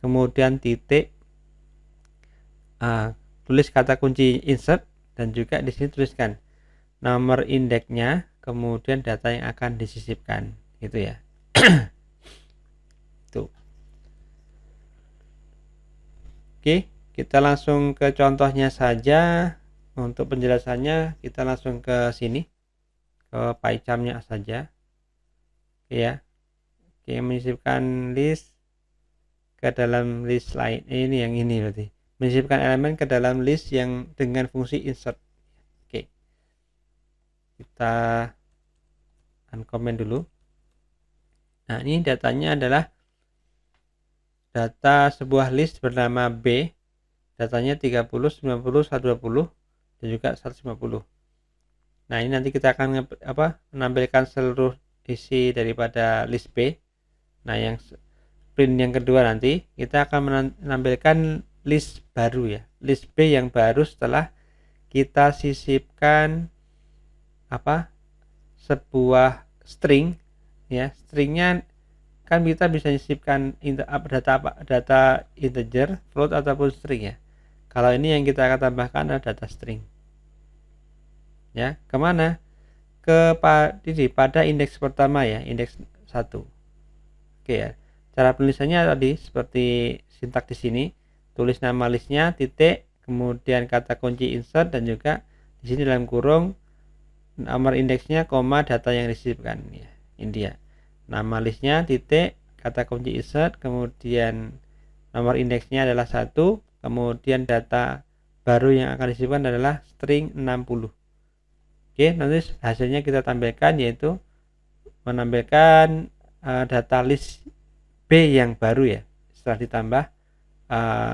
kemudian titik, tulis kata kunci insert, dan juga di sini tuliskan nomor indeksnya, kemudian data yang akan disisipkan, gitu ya. Tuh. Oke, kita langsung ke contohnya saja. Untuk penjelasannya kita langsung ke sini, ke PyCharm-nya saja. Oke ya. Oke, menyisipkan list ke dalam list lain. Ini yang ini berarti. Menyisipkan elemen ke dalam list yang dengan fungsi insert. Oke. Kita uncomment dulu. Nah, ini datanya adalah data sebuah list bernama B. Datanya 30, 90, 120 dan juga 150. Nah, ini nanti kita akan menampilkan seluruh isi daripada list B. Nah, yang print yang kedua nanti kita akan menampilkan list baru ya, list B yang baru setelah kita sisipkan sebuah string ya. Stringnya kan kita bisa sisipkan data integer, float ataupun string ya. Kalau ini yang kita akan tambahkan adalah data string ya. Kemana? Pada indeks pertama ya, indeks 1. Oke ya. Cara penulisannya tadi seperti sintak di sini, tulis nama listnya, titik, kemudian kata kunci insert, dan juga di sini dalam kurung nomor indeksnya, koma, data yang disisipkan ya. Ini dia. Nama listnya, titik, kata kunci insert, kemudian nomor indeksnya adalah 1, kemudian data baru yang akan disisipkan adalah string 60. Oke, nanti hasilnya kita tampilkan, yaitu menampilkan data list B yang baru ya, setelah ditambah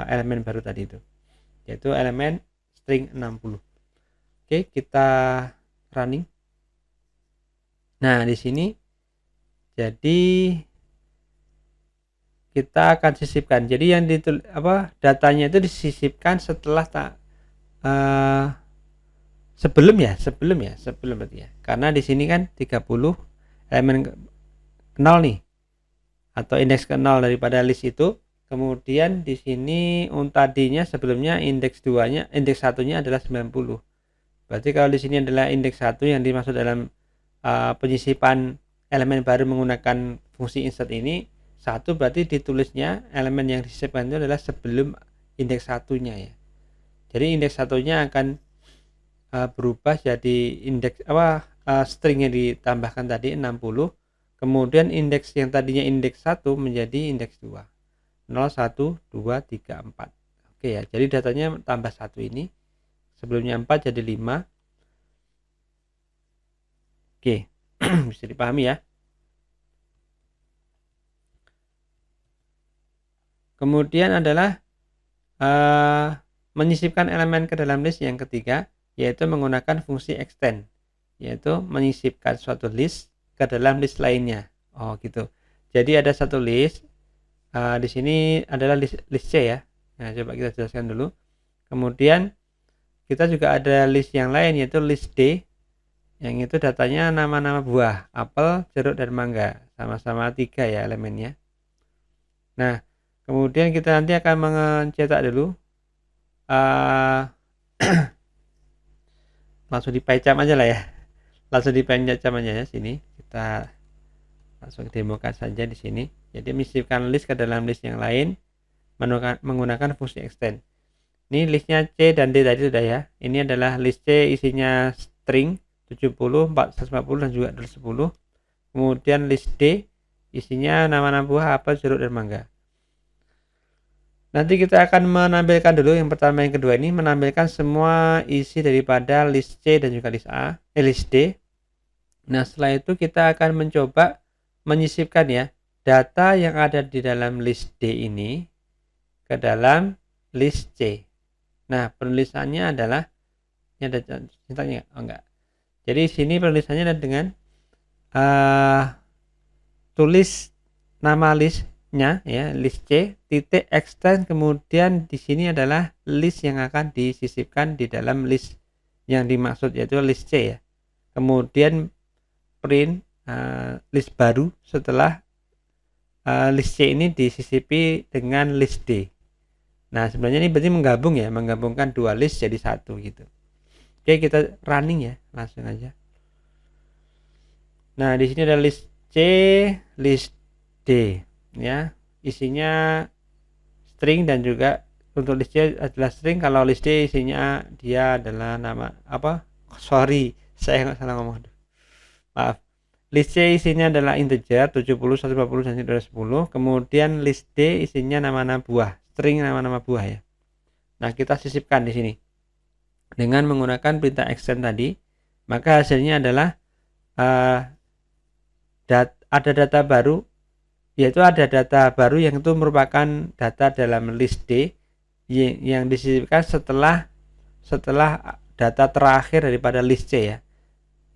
elemen baru tadi itu, yaitu elemen string 60. Oke, kita running. Nah, di sini jadi kita akan sisipkan. Jadi yang datanya itu disisipkan setelah sebelum berarti ya. Karena di sini kan 30 elemen 0 nih, atau indeks ke 0 daripada list itu. Kemudian di sini tadinya sebelumnya indeks 2-nya, indeks 1-nya adalah 90. Berarti kalau di sini adalah indeks 1 yang dimaksud dalam penyisipan elemen baru menggunakan fungsi insert ini, 1 berarti ditulisnya elemen yang disisipkan itu adalah sebelum indeks 1-nya ya. Jadi indeks 1-nya akan berubah jadi indeks string yang ditambahkan tadi 60. Kemudian indeks yang tadinya indeks 1 menjadi indeks 2. 0, 1, 2, 3, 4. Oke ya, jadi datanya tambah 1 ini. Sebelumnya 4 jadi 5. Oke, bisa dipahami ya. Kemudian adalah menyisipkan elemen ke dalam list yang ketiga, yaitu menggunakan fungsi extend, yaitu menyisipkan suatu list ke dalam list lainnya. Oh gitu. Jadi ada satu list, di sini adalah list C ya. Nah, coba kita jelaskan dulu. Kemudian kita juga ada list yang lain, yaitu list D, yang itu datanya nama-nama buah, apel, jeruk, dan mangga, sama-sama 3 ya elemennya. Nah, kemudian kita nanti akan mencetak dulu, langsung di PyCharm aja lah ya, langsung di PyCharm aja ya. Sini kita langsung demokan saja di sini. Jadi menyisipkan list ke dalam list yang lain menggunakan fungsi extend. Ini listnya C dan D tadi sudah ya. Ini adalah list C, isinya string 70, 450, dan juga 210. Kemudian list D isinya nama-nama buah, apel, jeruk, dan mangga. Nanti kita akan menampilkan dulu yang pertama, yang kedua ini menampilkan semua isi daripada list C dan juga list D. Nah, setelah itu kita akan mencoba menyisipkan ya data yang ada di dalam list D ini ke dalam list C. Nah, penulisannya adalah ini ada sintaknya enggak. Jadi sini penulisannya adalah dengan tulis nama listnya ya, list C, titik extend, kemudian di sini adalah list yang akan disisipkan di dalam list yang dimaksud, yaitu list C ya. Kemudian print list baru setelah list C ini disisipi dengan list D. Nah, sebenarnya ini berarti menggabungkan dua list jadi satu gitu. Oke, kita running ya, langsung aja. Nah, di sini ada list C, list D ya, isinya string, dan juga untuk list C adalah string. Kalau list D isinya dia adalah nama saya nggak salah ngomong, maaf. List C isinya adalah integer 70, 150, dan 210. Kemudian list D isinya nama-nama buah, string nama-nama buah ya. Nah, kita sisipkan di sini dengan menggunakan perintah extend tadi. Maka hasilnya adalah ada data baru, yaitu ada data baru yang itu merupakan data dalam list D yang disisipkan setelah data terakhir daripada list C ya.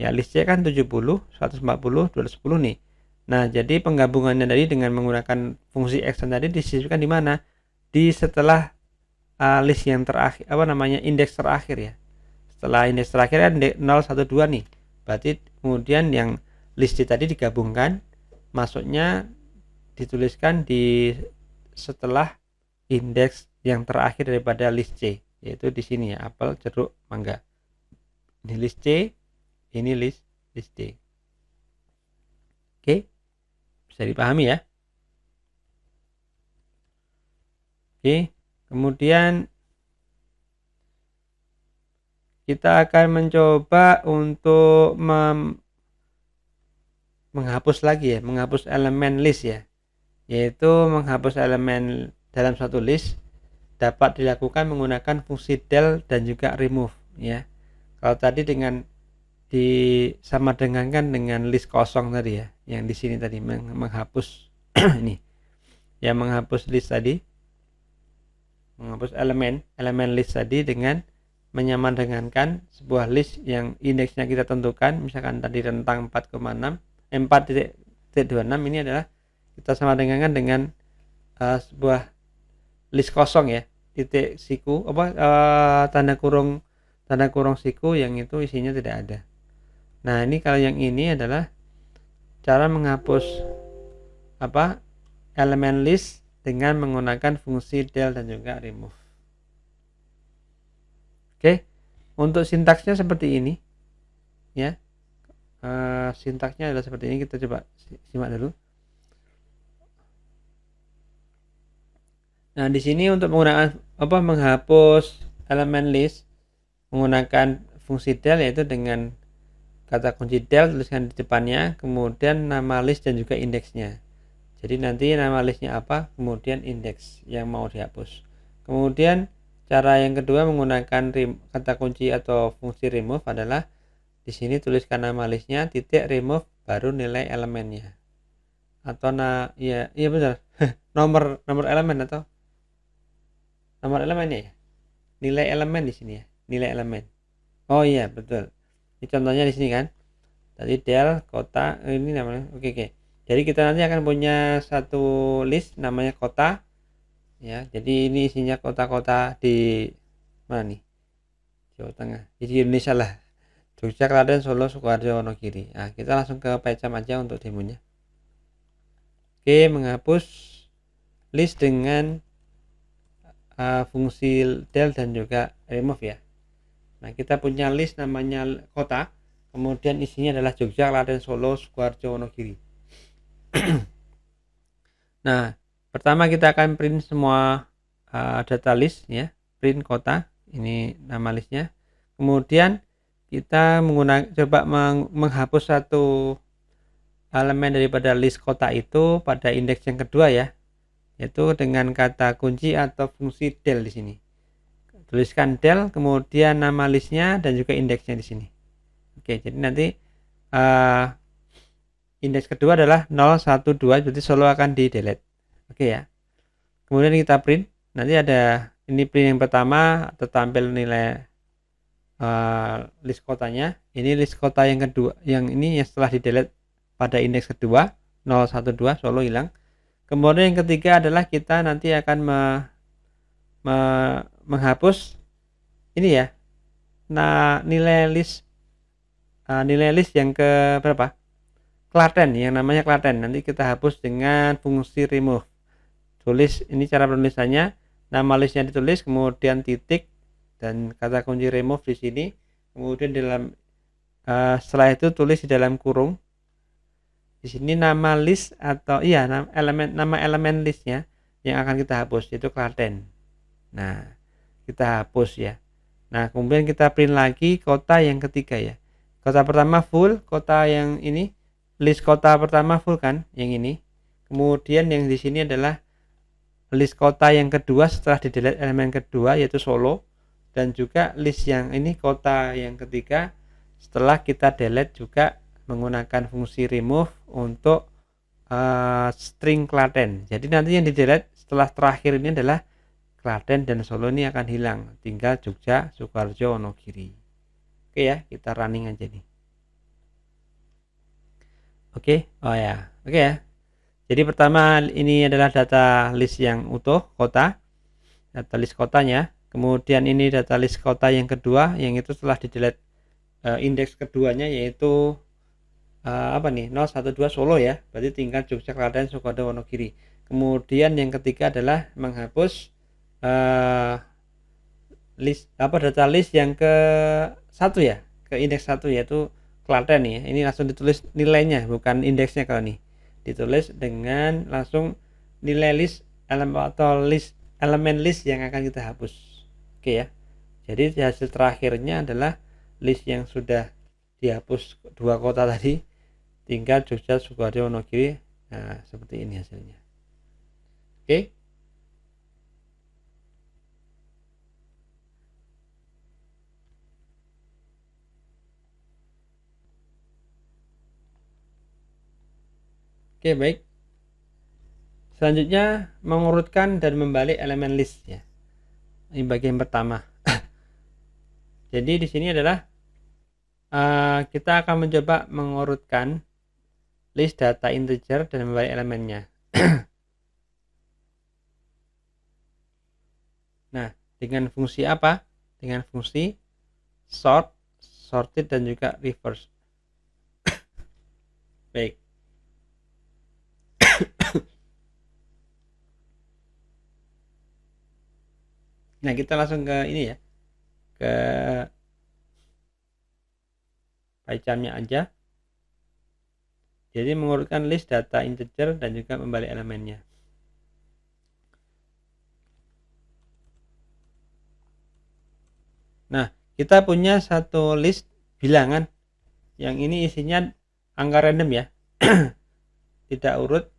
Ya, list C kan 70, 140, 210 nih. Nah, jadi penggabungannya tadi dengan menggunakan fungsi extend tadi disisipkan di mana? Di setelah list yang terakhir, indeks terakhir ya. Setelah indeks terakhir kan 0, 1, 2 nih. Berarti kemudian yang list D tadi digabungkan, masuknya dituliskan di setelah indeks yang terakhir daripada list C, yaitu di sini ya, apel, jeruk, mangga. Ini list C, ini list D. Oke, bisa dipahami ya. Oke, kemudian kita akan mencoba untuk menghapus lagi ya, menghapus elemen list ya, yaitu menghapus elemen dalam satu list dapat dilakukan menggunakan fungsi del dan juga remove ya. Kalau tadi dengan sama dengan list kosong tadi ya, yang di sini tadi menghapus ini ya, menghapus list tadi, menghapus elemen list tadi dengan menyamandengankan sebuah list yang indeksnya kita tentukan, misalkan tadi rentang 4,26 ini adalah kita sama dengan sebuah list kosong ya, titik siku tanda kurung siku yang itu isinya tidak ada. Nah, ini kalau yang ini adalah cara menghapus elemen list dengan menggunakan fungsi del dan juga remove. Oke, untuk sintaksnya seperti ini ya. Sintaksnya adalah seperti ini, kita coba simak dulu. Nah, di sini untuk menggunakan menghapus elemen list menggunakan fungsi del, yaitu dengan kata kunci del tuliskan di depannya, kemudian nama list dan juga indeksnya. Jadi nanti nama listnya apa, kemudian indeks yang mau dihapus. Kemudian cara yang kedua menggunakan kata kunci atau fungsi remove adalah di sini tuliskan nama listnya, titik remove, baru nilai elemennya. Atau iya benar. nomor elemen atau nomor elemennya ya. Nilai elemen di sini ya, nilai elemen. Oh iya, betul. Ini contohnya di sini kan. Tadi del kota ini namanya. Oke. Jadi kita nanti akan punya satu list namanya kota ya. Jadi ini isinya kota-kota di mana nih? Jawa Tengah. Jadi Indonesia lah. Jogja, Klaten, Solo, Sukoharjo, Wonogiri. Nah, kita langsung ke pecam aja untuk demonya. Oke, menghapus list dengan fungsi del dan juga remove ya. Nah, kita punya list namanya kota, kemudian isinya adalah Jogja, Klaten, Solo, Sukoharjo, Wonogiri. Nah, pertama kita akan print semua data list ya, print kota, ini nama listnya. Kemudian kita coba menghapus satu elemen daripada list kota itu pada indeks yang kedua ya, yaitu dengan kata kunci atau fungsi del di sini. Tuliskan del, kemudian nama listnya dan juga indeksnya di sini. Oke, jadi nanti indeks kedua adalah 012, berarti Solo akan di delete. Oke ya. Kemudian kita print, nanti ada ini print yang pertama tertampil nilai list kotanya. Ini list kota yang kedua, yang ini yang setelah di delete pada indeks kedua 012, Solo hilang. Kemudian yang ketiga adalah kita nanti akan menghapus ini ya. Nah, nilai list yang ke berapa? Klaten, yang namanya Klaten. Nanti kita hapus dengan fungsi remove. Tulis ini cara penulisannya, nama listnya ditulis, kemudian titik dan kata kunci remove di sini. Kemudian setelah itu tulis di dalam kurung. Di sini nama list atau nama elemen listnya yang akan kita hapus, yaitu Klaten. Nah, kita hapus ya. Nah, kemudian kita print lagi kota yang ketiga ya. Kota pertama full, kota yang ini list kota pertama full kan, yang ini. Kemudian yang di sini adalah list kota yang kedua setelah di delete elemen kedua, yaitu Solo, dan juga list yang ini kota yang ketiga setelah kita delete juga menggunakan fungsi remove untuk string Klaten. Jadi nanti yang di delete setelah terakhir ini adalah Klaten dan Solo, ini akan hilang, tinggal Jogja, Sukoharjo, Wonogiri. Oke ya, kita running aja nih. Oke ya. Jadi pertama ini adalah data list yang utuh kota, data list kotanya. Kemudian ini data list kota yang kedua, yang itu setelah di delete indeks keduanya, yaitu 012 Solo ya, berarti tinggal Jogja, Klaten, Sukoharjo, Wonogiri. Kemudian yang ketiga adalah menghapus data list yang ke satu ya, ke indeks 1, yaitu Klaten ya. Ini langsung ditulis nilainya, bukan indeksnya. Kalau nih ditulis dengan langsung nilai list elemen atau list elemen list yang akan kita hapus. Oke ya. Jadi hasil terakhirnya adalah list yang sudah dihapus 2 kota tadi, tinggal Jogja, Sukoharjo, Wonogiri. Nah, seperti ini hasilnya. Oke. Oke, baik. Selanjutnya mengurutkan dan membalik elemen list ya. Ini bagian pertama. Jadi di sini adalah kita akan mencoba mengurutkan list data integer dan membalik elemennya. Nah, dengan fungsi apa? Dengan fungsi sort, sorted, dan juga reverse. Baik. Nah, kita langsung ke ini ya, ke PyCharm-nya aja. Jadi mengurutkan list data integer dan juga membalik elemennya. Nah, kita punya satu list bilangan yang ini isinya angka random ya. Tidak urut,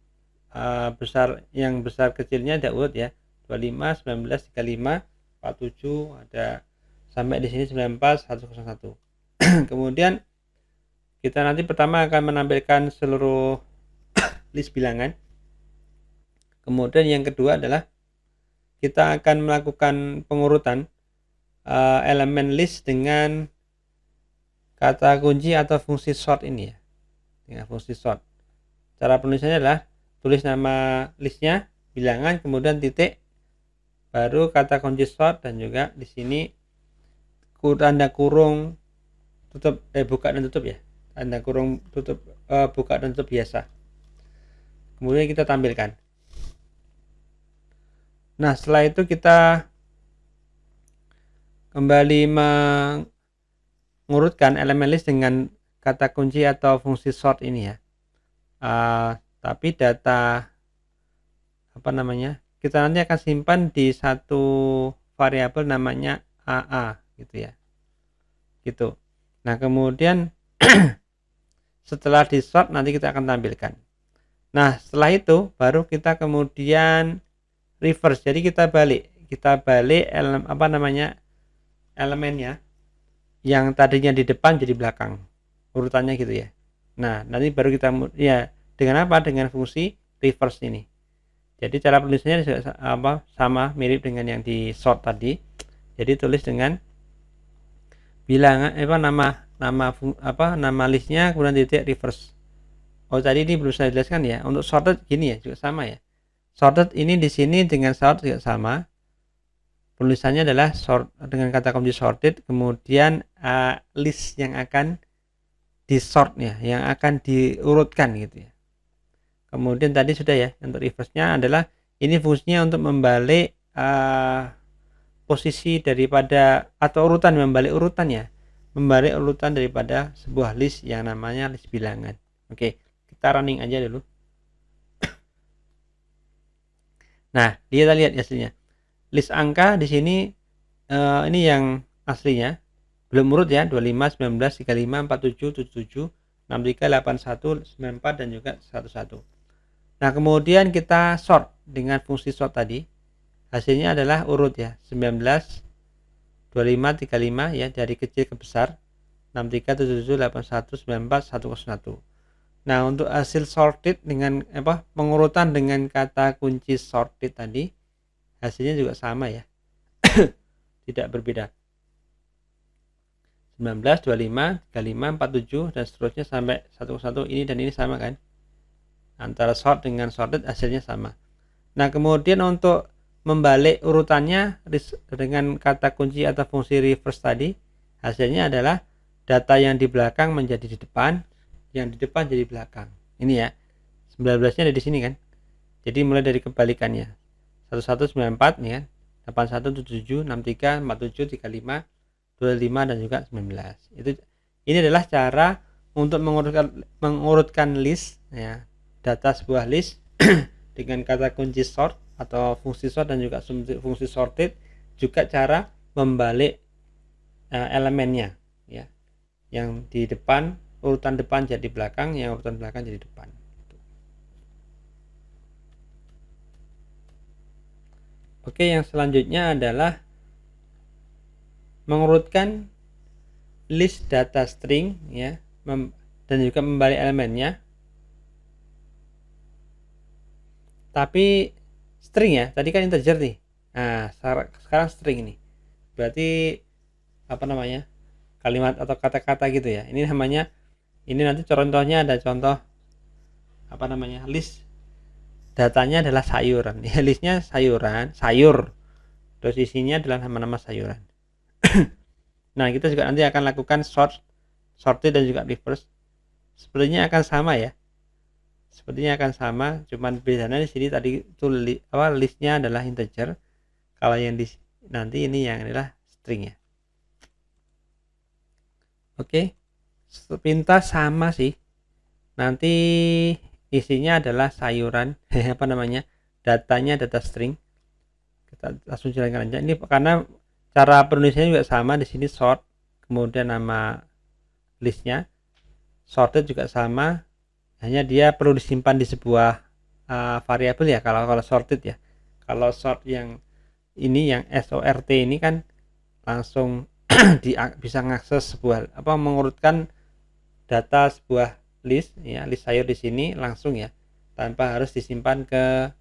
besar, yang besar kecilnya tidak urut ya. 25, 19, 35, 47, ada sampai di sini 94, 101. Kemudian kita nanti pertama akan menampilkan seluruh list bilangan. Kemudian yang kedua adalah kita akan melakukan pengurutan elemen list dengan kata kunci atau fungsi sort ini ya. Dengan fungsi sort. Cara penulisannya adalah tulis nama listnya, bilangan, kemudian titik, baru kata kunci sort, dan juga di sini tanda kurung tutup, buka dan tutup ya, tanda kurung tutup, buka dan tutup biasa. Kemudian kita tampilkan. Nah, setelah itu kita kembali mengurutkan elemen list dengan kata kunci atau fungsi sort ini ya. Tapi data kita nanti akan simpan di satu variabel namanya AA gitu ya. Gitu. Nah, kemudian setelah di sort nanti kita akan tampilkan. Nah, setelah itu baru kita kemudian reverse. Jadi kita balik elemennya yang tadinya di depan jadi belakang. Urutannya gitu ya. Nah, nanti baru kita ya dengan apa? Dengan fungsi reverse ini. Jadi cara penulisannya sama mirip dengan yang di sort tadi. Jadi tulis dengan bilangan nama listnya, kemudian titik reverse. Oh, tadi ini belum saya jelaskan ya. Untuk sorted gini ya, juga sama ya. Sorted ini di sini dengan sort juga sama. Penulisannya adalah sort dengan kata kunci sorted, kemudian list yang akan di sort ya, yang akan diurutkan gitu ya. Kemudian tadi sudah ya, untuk reverse-nya adalah ini fungsinya untuk membalik posisi daripada atau urutan, membalik urutan daripada sebuah list yang namanya list bilangan. Oke, kita running aja dulu. Nah, kita lihat hasilnya. List angka di sini ini yang aslinya belum urut ya, 25, 19, 35, 47, 77, 63, 81, 94, dan juga 11. Nah, kemudian kita sort dengan fungsi sort tadi. Hasilnya adalah urut ya, 19, 25, 35 ya, dari kecil ke besar, 63, 77, 81, 94, 101. Nah, untuk hasil sorted dengan pengurutan dengan kata kunci sorted tadi, hasilnya juga sama ya. Tidak berbeda. 19, 25, 35, 47, dan seterusnya sampai 101, ini dan ini sama kan? Antara sort dengan sorted hasilnya sama. Nah, kemudian untuk membalik urutannya dengan kata kunci atau fungsi reverse tadi, hasilnya adalah data yang di belakang menjadi di depan, yang di depan jadi belakang. Ini ya, 19-nya ada di sini kan. Jadi mulai dari kebalikannya, 1194 nih kan, 8177, 63, 47, 35, 25, dan juga 19. Ini adalah cara untuk mengurutkan list ya, data sebuah list dengan kata kunci sort atau fungsi sort dan juga fungsi sorted juga cara membalik elemennya ya. Yang di depan, urutan depan jadi belakang, yang urutan belakang jadi depan. Oke, yang selanjutnya adalah mengurutkan list data string ya, dan juga membalik elemennya. Tapi string ya, tadi kan integer nih. Nah, sekarang string nih. Berarti apa namanya? Kalimat atau kata-kata gitu ya. Ini namanya, ini nanti contohnya ada contoh apa namanya? List datanya adalah sayuran. Ya, listnya sayuran, sayur. Terus isinya adalah nama-nama sayuran. Nah, kita juga nanti akan lakukan sorted dan juga reverse. Sepertinya akan sama ya. Sepertinya akan sama, cuman bedanya di sini tadi itu listnya adalah integer. Kalau yang di nanti ini yang adalah string ya. Oke. Sepintas sama sih. Nanti isinya adalah sayuran, apa namanya? Datanya data string. Kita langsung jalankan aja. Ini karena cara penulisannya juga sama, di sini sort, kemudian nama listnya, sorted juga sama, hanya dia perlu disimpan di sebuah variabel ya kalau sorted ya. Kalau sort yang ini yang sort ini kan langsung bisa mengakses sebuah mengurutkan data sebuah list ya, list sayur di sini langsung ya, tanpa harus disimpan ke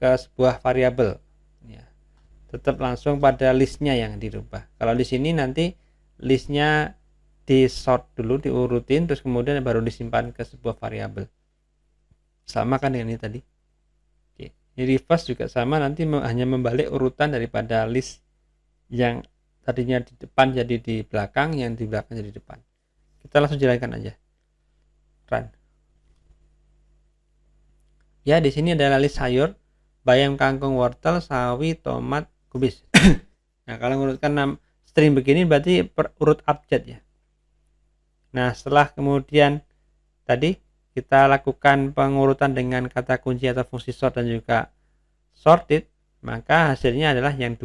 ke sebuah variabel ya. Tetap langsung pada listnya yang dirubah. Kalau di sini nanti listnya di sort dulu, diurutin, terus kemudian baru disimpan ke sebuah variabel. Sama kan dengan ini tadi. Oke. Ini reverse juga sama, nanti hanya membalik urutan daripada list yang tadinya di depan jadi di belakang, yang di belakang jadi di depan. Kita langsung jalankan aja. Run. Ya, di sini adalah list sayur, bayam, kangkung, wortel, sawi, tomat, kubis. Nah, kalau mengurutkan string begini berarti urut abjad ya. Nah, setelah kemudian tadi kita lakukan pengurutan dengan kata kunci atau fungsi sort dan juga sorted, maka hasilnya adalah yang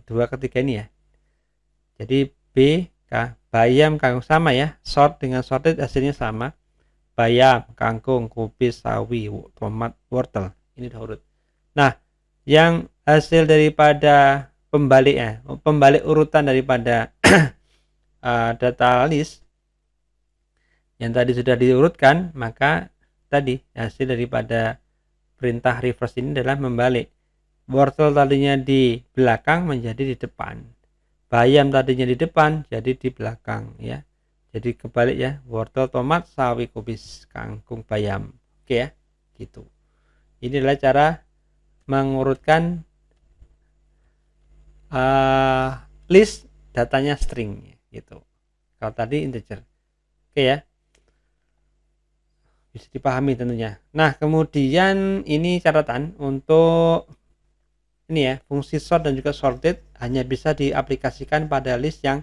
dua ketiga ini ya. Jadi B, K, bayam, kangkung sama ya. Sort dengan sorted hasilnya sama. Bayam, kangkung, kubis, sawi, tomat, wortel. Ini udah urut. Nah, yang hasil daripada pembalik urutan daripada data list yang tadi sudah diurutkan, maka tadi hasil daripada perintah reverse ini adalah membalik. Wortel tadinya di belakang menjadi di depan, bayam tadinya di depan jadi di belakang ya. Jadi kebalik ya, wortel, tomat, sawi, kubis, kangkung, bayam. Oke ya, gitu. Ini adalah cara mengurutkan list datanya string gitu. Kalau tadi integer. Oke ya, bisa dipahami tentunya. Nah, kemudian ini catatan untuk ini ya, fungsi sort dan juga sorted hanya bisa diaplikasikan pada list yang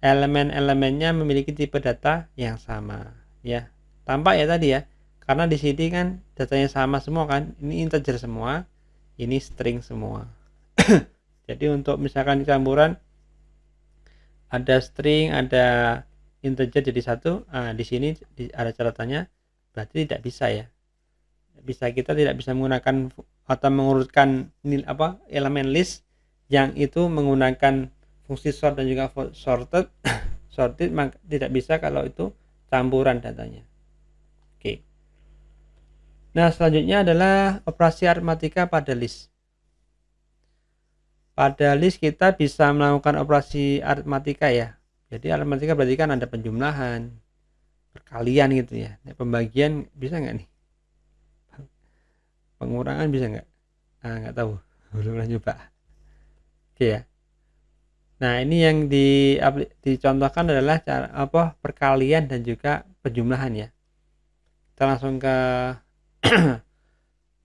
elemen-elemennya memiliki tipe data yang sama ya. Tampak ya tadi ya, karena di sini kan datanya sama semua kan, ini integer semua, ini string semua. Jadi untuk misalkan campuran ada string, ada integer jadi satu, di sini ada catatannya, berarti tidak bisa ya. Kita tidak bisa menggunakan atau mengurutkan elemen list yang itu menggunakan fungsi sort dan juga sorted tidak bisa kalau itu campuran datanya. Oke. Nah, selanjutnya adalah operasi aritmatika pada list. Pada list kita bisa melakukan operasi aritmatika ya. Jadi aritmatika berarti kan ada penjumlahan, perkalian gitu ya. Nah, pembagian bisa nggak nih? Pengurangan bisa nggak? Nggak tahu, belum pernah coba. Oke ya. Nah, ini yang dicontohkan adalah cara perkalian dan juga penjumlahan ya. Kita langsung ke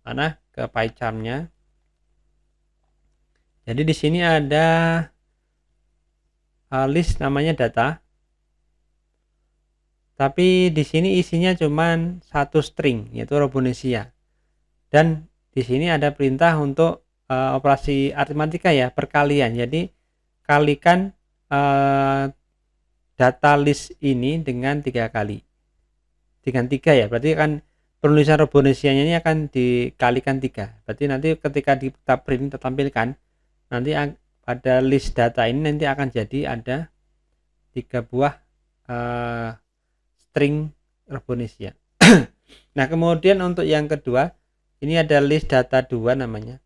mana? Ke pie chart-nya. Jadi di sini ada list namanya data. Tapi di sini isinya cuma satu string, yaitu Robonesia. Dan di sini ada perintah untuk operasi aritmatika ya, perkalian. Jadi kalikan data list ini dengan 3 kali. Dengan 3 ya, berarti kan penulisan Robonesianya ini akan dikalikan 3. Berarti nanti ketika kita print tertampilkan, nanti pada list data ini nanti akan jadi ada 3 buah string Robonesia. Nah, kemudian untuk yang kedua, ini ada list data 2 namanya.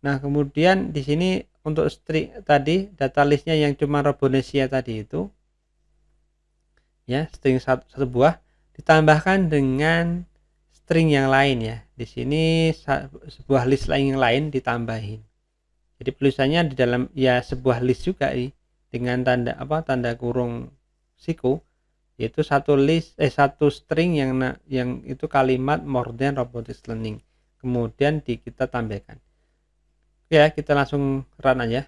Nah, kemudian di sini untuk string tadi, data listnya yang cuma Robonesia tadi itu, ya, string satu buah ditambahkan dengan string yang lain ya. Di sini sebuah list lain yang lain ditambahin. Jadi tulisannya di dalam ya sebuah list juga dengan tanda kurung siku, yaitu satu string yang itu kalimat more than robotics learning. Kemudian kita tampilkan. Ya, kita langsung run aja.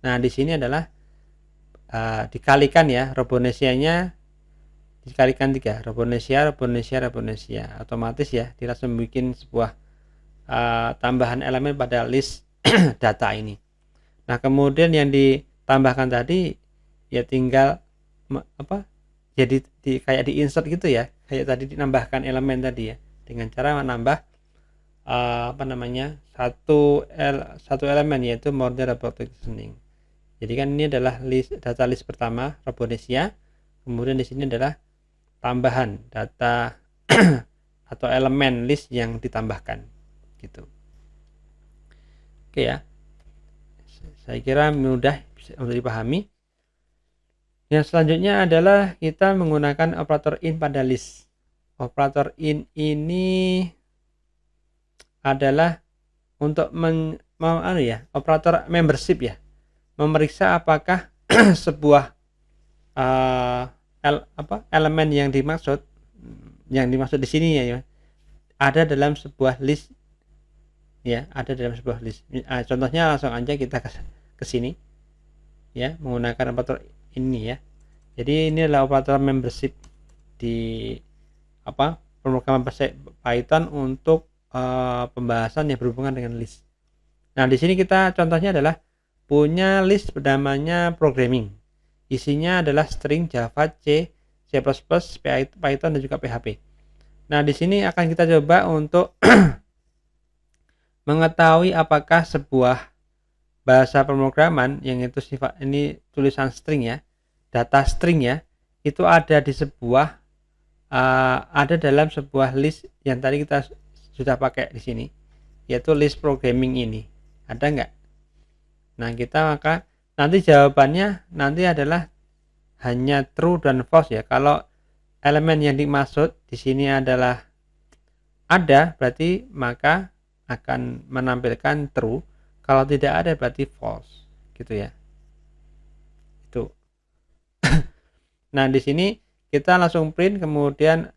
Nah, di sini adalah dikalikan ya, Robonesianya dikalikan 3, Robonesia, otomatis ya dia langsung bikin sebuah tambahan elemen pada list data ini. Nah, kemudian yang ditambahkan tadi ya tinggal jadi kayak di insert gitu ya, kayak tadi dinambahkan elemen tadi ya, dengan cara menambah satu elemen, yaitu more than robotics learning. Jadi kan ini adalah data list pertama Robonesia, kemudian di sini adalah tambahan data atau elemen list yang ditambahkan gitu. Oke ya, saya kira mudah untuk dipahami. Yang selanjutnya adalah kita menggunakan operator in pada list. Operator in ini adalah untuk operator membership ya, memeriksa apakah sebuah elemen yang dimaksud di sini ya ada dalam sebuah list ya, ada dalam sebuah list. Contohnya langsung aja kita ke sini ya, menggunakan operator ini ya. Jadi ini adalah operator membership di pemrograman Python untuk pembahasan yang berhubungan dengan list. Nah, di sini kita contohnya adalah punya list bernamanya programming. Isinya adalah string Java, C++, Python dan juga PHP. Nah, di sini akan kita coba untuk mengetahui apakah sebuah bahasa pemrograman yang itu sifat ini tulisan string ya, data string ya, itu ada di sebuah ada dalam sebuah list yang tadi kita sudah pakai di sini, yaitu list programming ini. Ada nggak? Nah, maka nanti jawabannya nanti adalah hanya true dan false ya. Kalau elemen yang dimaksud di sini adalah ada, berarti maka akan menampilkan true. Kalau tidak ada berarti false, gitu ya. Itu. Nah, di sini kita langsung print, kemudian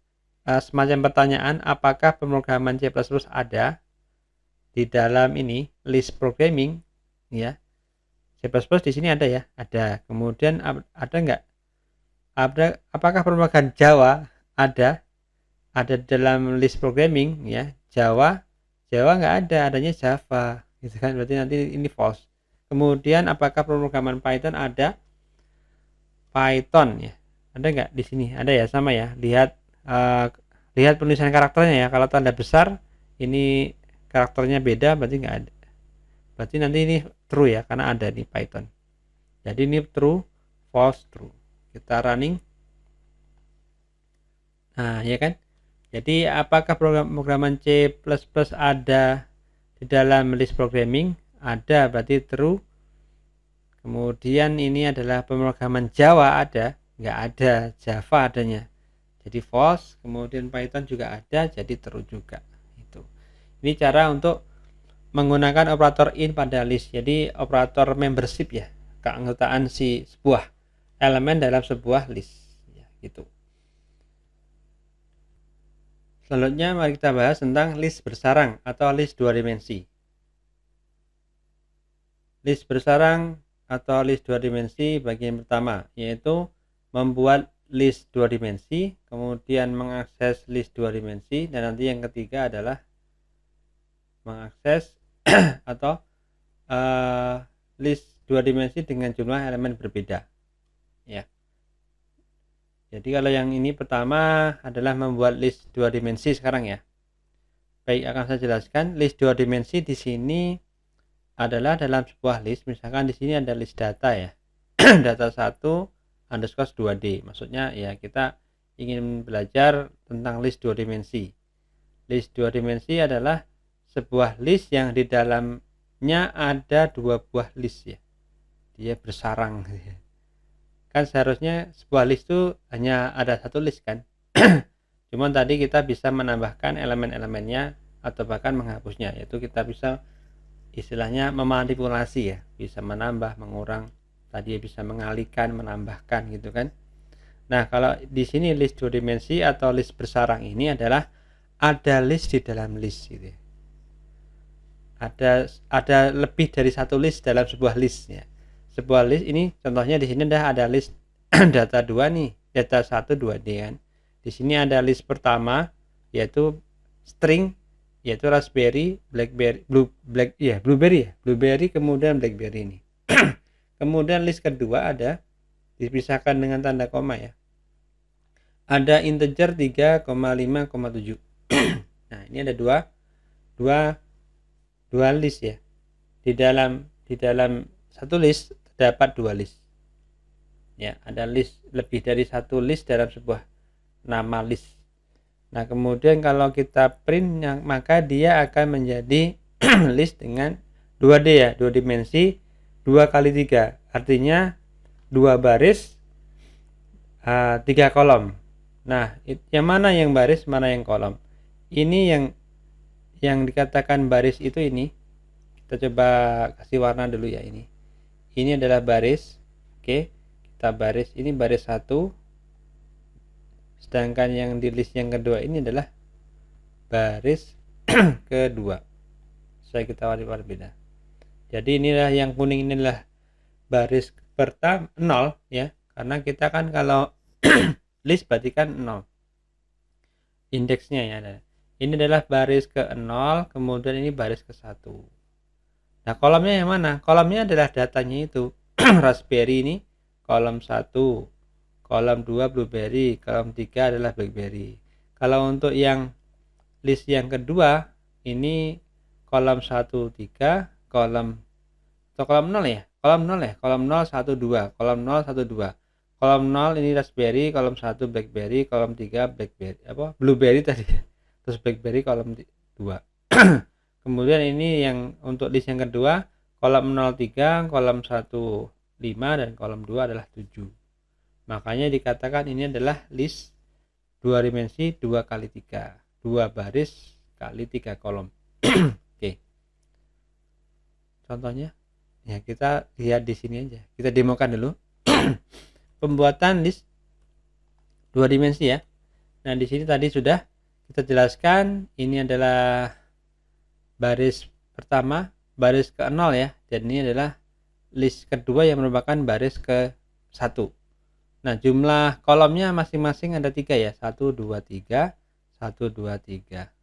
semacam pertanyaan, apakah pemrograman C++ ada di dalam ini list programming ya. C++ di sini ada ya, ada. Kemudian ada nggak? Apakah pemrograman Java ada dalam list programming ya? Java nggak ada, adanya Java, gitu kan? Berarti nanti ini false. Kemudian apakah pemrograman Python ada? Python ya, ada nggak di sini? Ada ya, sama ya. Lihat penulisan karakternya ya. Kalau tanda besar ini karakternya beda, berarti nggak ada. Berarti nanti ini true ya, karena ada di Python. Jadi ini true, false, true. Kita running. Nah, ya kan? Jadi apakah pemrograman C++ ada di dalam list programming? Ada, berarti true. Kemudian ini adalah pemrograman Java ada? Nggak ada, Java adanya. Jadi false. Kemudian Python juga ada, jadi true juga. Itu. Ini cara untuk menggunakan operator in pada list. Jadi operator membership ya, keanggotaan si sebuah elemen dalam sebuah list ya, gitu. Selanjutnya mari kita bahas tentang list bersarang atau list 2 dimensi. List bersarang atau list 2 dimensi bagian pertama yaitu membuat list 2 dimensi, kemudian mengakses list 2 dimensi, dan nanti yang ketiga adalah mengakses atau list dua dimensi dengan jumlah elemen berbeda ya. Jadi kalau yang ini pertama adalah membuat list dua dimensi sekarang ya. Baik, akan saya jelaskan. List dua dimensi di sini adalah dalam sebuah list. Misalkan di sini ada list data ya. Data 1 underscore 2D. Maksudnya ya kita ingin belajar tentang list dua dimensi. List dua dimensi adalah sebuah list yang di dalamnya ada dua buah list ya. Dia bersarang. Kan seharusnya sebuah list itu hanya ada satu list kan. Cuman tadi kita bisa menambahkan elemen-elemennya atau bahkan menghapusnya, yaitu kita bisa istilahnya memanipulasi ya, bisa menambah, mengurang, tadi bisa mengalihkan, menambahkan gitu kan. Nah, kalau di sini list dua dimensi atau list bersarang ini adalah ada list di dalam list gitu. Ada lebih dari satu list dalam sebuah list ya. Sebuah list ini contohnya di sini ada list data 2 nih, data 1 2D kan. Di sini ada list pertama yaitu string, yaitu Raspberry, BlackBerry, Blueberry kemudian BlackBerry ini. Kemudian list kedua ada dipisahkan dengan tanda koma ya. Ada integer 3,5,7. Nah, ini ada dua list ya. Di dalam satu list terdapat dua list. Ya, ada list lebih dari satu list dalam sebuah nama list. Nah, kemudian kalau kita print maka dia akan menjadi list dengan 2D ya, 2 dimensi, 2 kali 3. Artinya 2 baris, 3 kolom. Nah, yang mana yang baris, mana yang kolom? Ini yang dikatakan baris itu ini. Kita coba kasih warna dulu ya ini. Ini adalah baris. Oke, kita baris. Ini baris 1. Sedangkan yang di list yang kedua ini adalah baris kedua. Saya kita warna beda. Jadi inilah yang kuning, inilah baris pertama 0 ya. Karena kita kan kalau list berarti kan 0. Indeksnya ya. Ini adalah baris ke 0, kemudian ini baris ke 1. Nah, kolomnya yang mana? Kolomnya adalah datanya itu. Raspberry ini kolom 1. Kolom 2 Blueberry, kolom 3 adalah BlackBerry. Kalau untuk yang list yang kedua, ini kolom 1 3, kolom 0 ya. Kolom 0 ya, kolom 0 1 2, kolom 0 1 2. Kolom 0 ini Raspberry, kolom 1 BlackBerry, kolom 3 Blueberry tadi. Terus BlackBerry kolom 2. Kemudian ini yang untuk list yang kedua, kolom 03, kolom 1 5 dan kolom 2 adalah 7. Makanya dikatakan ini adalah list 2 dimensi 2 kali 3, 2 baris kali 3 kolom. Oke. Contohnya ya kita lihat di sini aja. Kita demokan dulu. Pembuatan list 2 dimensi ya. Nah, di sini tadi sudah kita jelaskan ini adalah baris pertama, baris ke 0 ya. Dan ini adalah list kedua yang merupakan baris ke 1. Nah, jumlah kolomnya masing-masing ada 3 ya. 1, 2, 3. 1, 2, 3.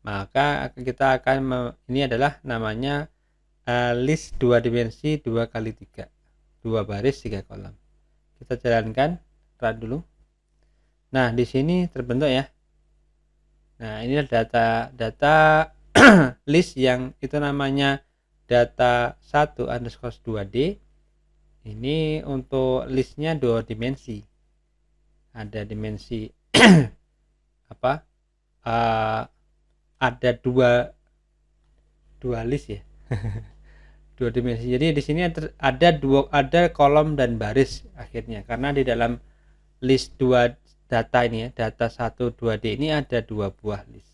Maka kita akan ini adalah namanya list 2 dimensi 2 kali 3. 2 baris 3 kolom. Kita jalankan run dulu. Nah, di sini terbentuk ya. Nah, ini data list yang itu namanya data 1 underscore 2D. Ini untuk listnya 2 dimensi. Ada dimensi apa? Ada dua list ya. 2 dimensi. Jadi di sini ada kolom dan baris akhirnya. Karena di dalam list 2 data ini ya, data 1 2D ini ada 2 buah list.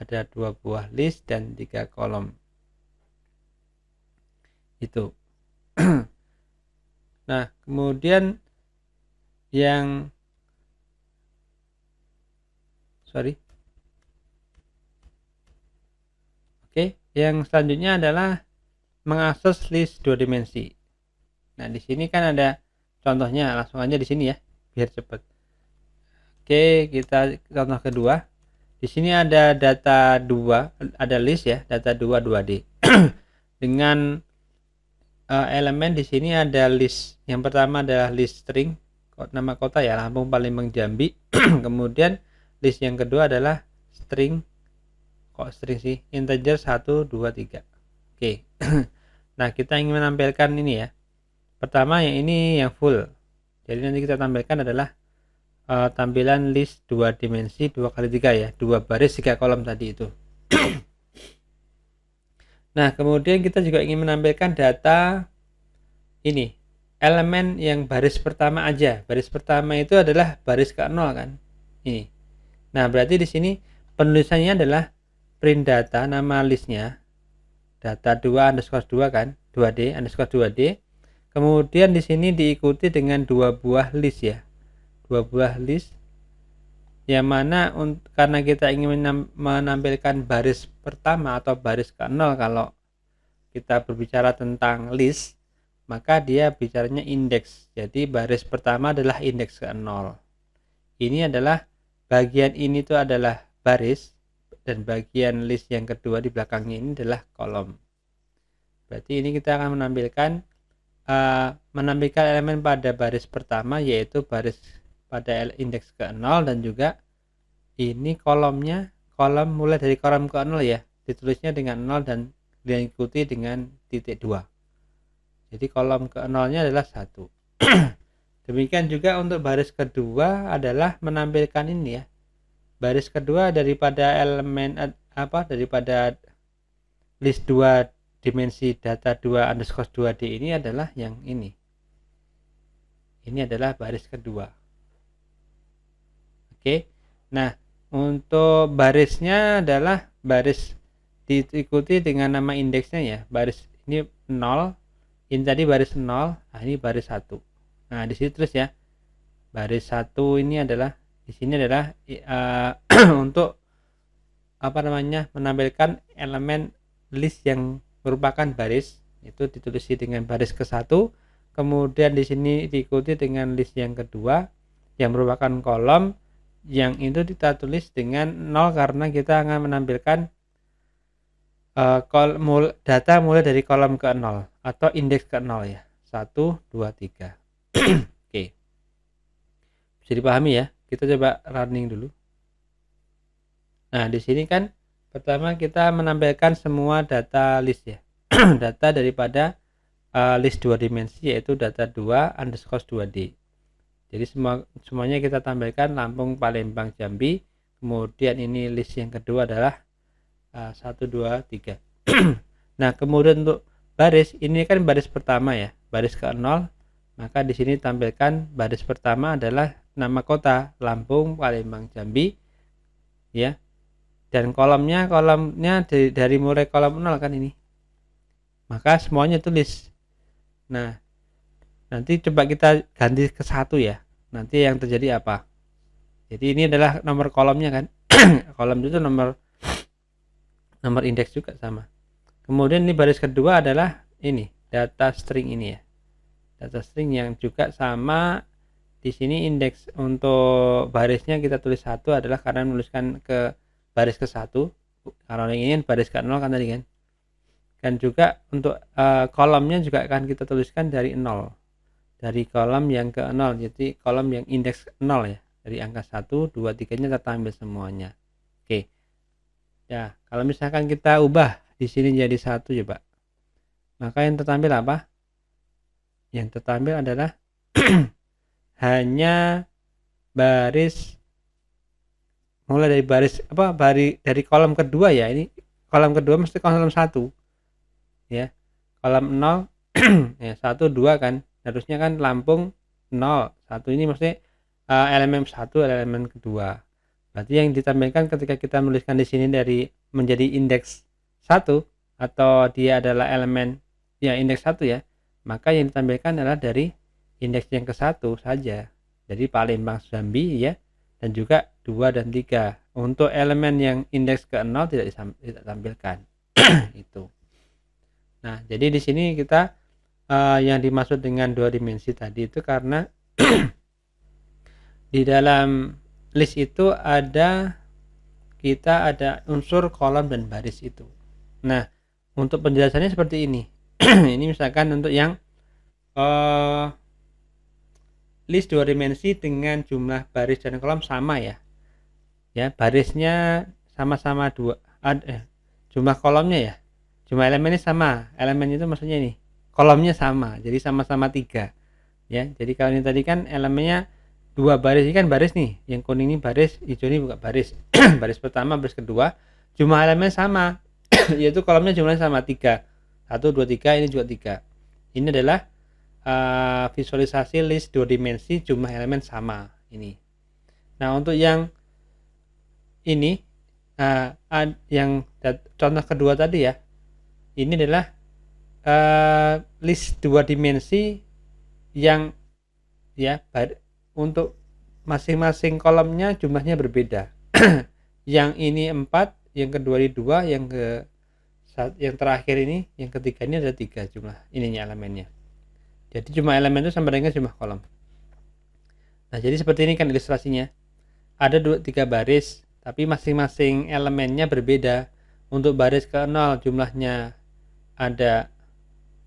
Ada 2 buah list dan 3 kolom. Itu. Nah, kemudian yang yang selanjutnya adalah mengakses list 2 dimensi. Nah, di sini kan ada contohnya, langsung aja di sini ya, biar cepat. Oke, kita contoh kedua. Di sini ada data 2, ada list ya, data 2D. Dengan elemen di sini ada list. Yang pertama adalah list string, nama kota ya, Lampung, Palembang, Jambi. Kemudian list yang kedua adalah string, kok string sih, integer 1, 2, 3. Oke. Nah, kita ingin menampilkan ini ya. Pertama yang ini yang full. Jadi nanti kita tampilkan adalah tampilan list 2 dimensi 2x3 ya, 2 baris 3 kolom tadi itu. Nah, kemudian kita juga ingin menampilkan data ini, elemen yang baris pertama aja. Baris pertama itu adalah baris ke-0 kan. Ini. Nah, berarti di sini penulisannya adalah print data, nama listnya data 2_2 kan, 2D_2D. Kemudian di sini diikuti dengan 2 buah list ya. 2 buah list yang mana karena kita ingin menampilkan baris pertama atau baris ke-0 kalau kita berbicara tentang list, maka dia bicaranya indeks. Jadi baris pertama adalah indeks ke-0. Ini adalah bagian ini tuh adalah baris, dan bagian list yang kedua di belakangnya ini adalah kolom. Berarti ini kita akan menampilkan elemen pada baris pertama, yaitu baris pada indeks ke-0, dan juga ini kolomnya, kolom mulai dari kolom ke-0 ya, ditulisnya dengan 0 dan diikuti dengan titik 2. Jadi kolom ke-0 nya adalah 1. Demikian juga untuk baris kedua adalah menampilkan ini ya. Baris kedua daripada elemen daripada list 2 dimensi data 2_2D ini adalah yang ini. Ini adalah baris kedua. Oke. Nah, untuk barisnya adalah baris diikuti dengan nama indeksnya ya. Baris ini 0. Ini tadi baris 0. Nah, ini baris 1. Nah, di sini terus ya. Baris 1 ini adalah di sini adalah untuk menampilkan elemen list yang merupakan baris, itu ditulis dengan baris ke-1. Kemudian di sini diikuti dengan list yang kedua yang merupakan kolom, yang itu kita tulis dengan 0 karena kita akan menampilkan data mulai dari kolom ke-0 atau indeks ke-0 ya. 1, 2, 3. Oke. Bisa dipahami ya. Kita coba running dulu. Nah, di sini kan pertama kita menampilkan semua data list ya. Data daripada list 2 dimensi, yaitu data 2_2D. Jadi semuanya kita tampilkan Lampung, Palembang, Jambi. Kemudian ini list yang kedua adalah 1, 2, 3. Nah, kemudian untuk baris ini kan baris pertama ya, baris ke-0. Maka di sini tampilkan baris pertama adalah nama kota Lampung, Palembang, Jambi ya. Dan kolomnya dari mulai kolom 0 kan ini. Maka semuanya tulis. Nah, nanti coba kita ganti ke 1 ya. Nanti yang terjadi apa? Jadi ini adalah nomor kolomnya kan. Kolom itu nomor indeks juga sama. Kemudian ini baris kedua adalah ini, data string ini ya. Data string yang juga sama. Di sini indeks untuk barisnya kita tulis 1 adalah karena menuliskan ke baris ke-1. Kalau yang ini baris ke-0 kan tadi kan. Dan juga untuk kolomnya juga akan kita tuliskan dari 0. Dari kolom yang ke-0, jadi kolom yang indeks 0 ya. Dari angka 1, 2, 3 nya kita ambil semuanya. Oke. Ya, kalau misalkan kita ubah di sini jadi 1 coba. Maka yang tertampil apa? Yang tertampil adalah hanya baris mulai dari baris dari kolom kedua ya. Ini kolom kedua mesti kolom 1 ya. Kolom 0 ya, 1, 2 kan. Harusnya kan Lampung 0. 1 ini mesti elemen 1, elemen kedua. Berarti yang ditampilkan ketika kita menuliskan di sini dari menjadi indeks 1 atau dia adalah elemen ya indeks 1 ya. Maka yang ditampilkan adalah dari indeks yang ke-1 saja. Jadi Palembang, Jambi ya. Dan juga 2 dan 3. Untuk elemen yang indeks ke-0 tidak ditampilkan. Itu. Nah, jadi di sini kita yang dimaksud dengan 2 dimensi tadi itu karena di dalam list itu ada kita ada unsur kolom dan baris itu. Nah, untuk penjelasannya seperti ini. Ini misalkan untuk yang list 2 dimensi dengan jumlah baris dan kolom sama ya. Ya, barisnya sama-sama 2, jumlah kolomnya ya. Jumlah elemennya sama. Elemennya itu maksudnya ini. Kolomnya sama. Jadi sama-sama 3. Ya, jadi kalau ini tadi kan elemennya 2 baris, ini kan baris nih. Yang kuning ini baris, hijau ini bukan baris. Baris pertama, baris kedua. Jumlah elemen sama. Yaitu kolomnya jumlahnya sama 3. 1 2 3, ini juga 3. Ini adalah visualisasi list 2 dimensi jumlah elemen sama ini. Nah, untuk yang ini yang contoh kedua tadi ya, ini adalah list 2 dimensi yang ya untuk masing-masing kolomnya jumlahnya berbeda. Yang ini 4, yang kedua ini 2, yang terakhir ini, yang ketiga ini ada 3 jumlah ininya elemennya. Jadi jumlah elemen itu sama dengan jumlah kolom. Nah, jadi seperti ini kan ilustrasinya. Ada 3 baris, tapi masing-masing elemennya berbeda. Untuk baris ke-0 jumlahnya ada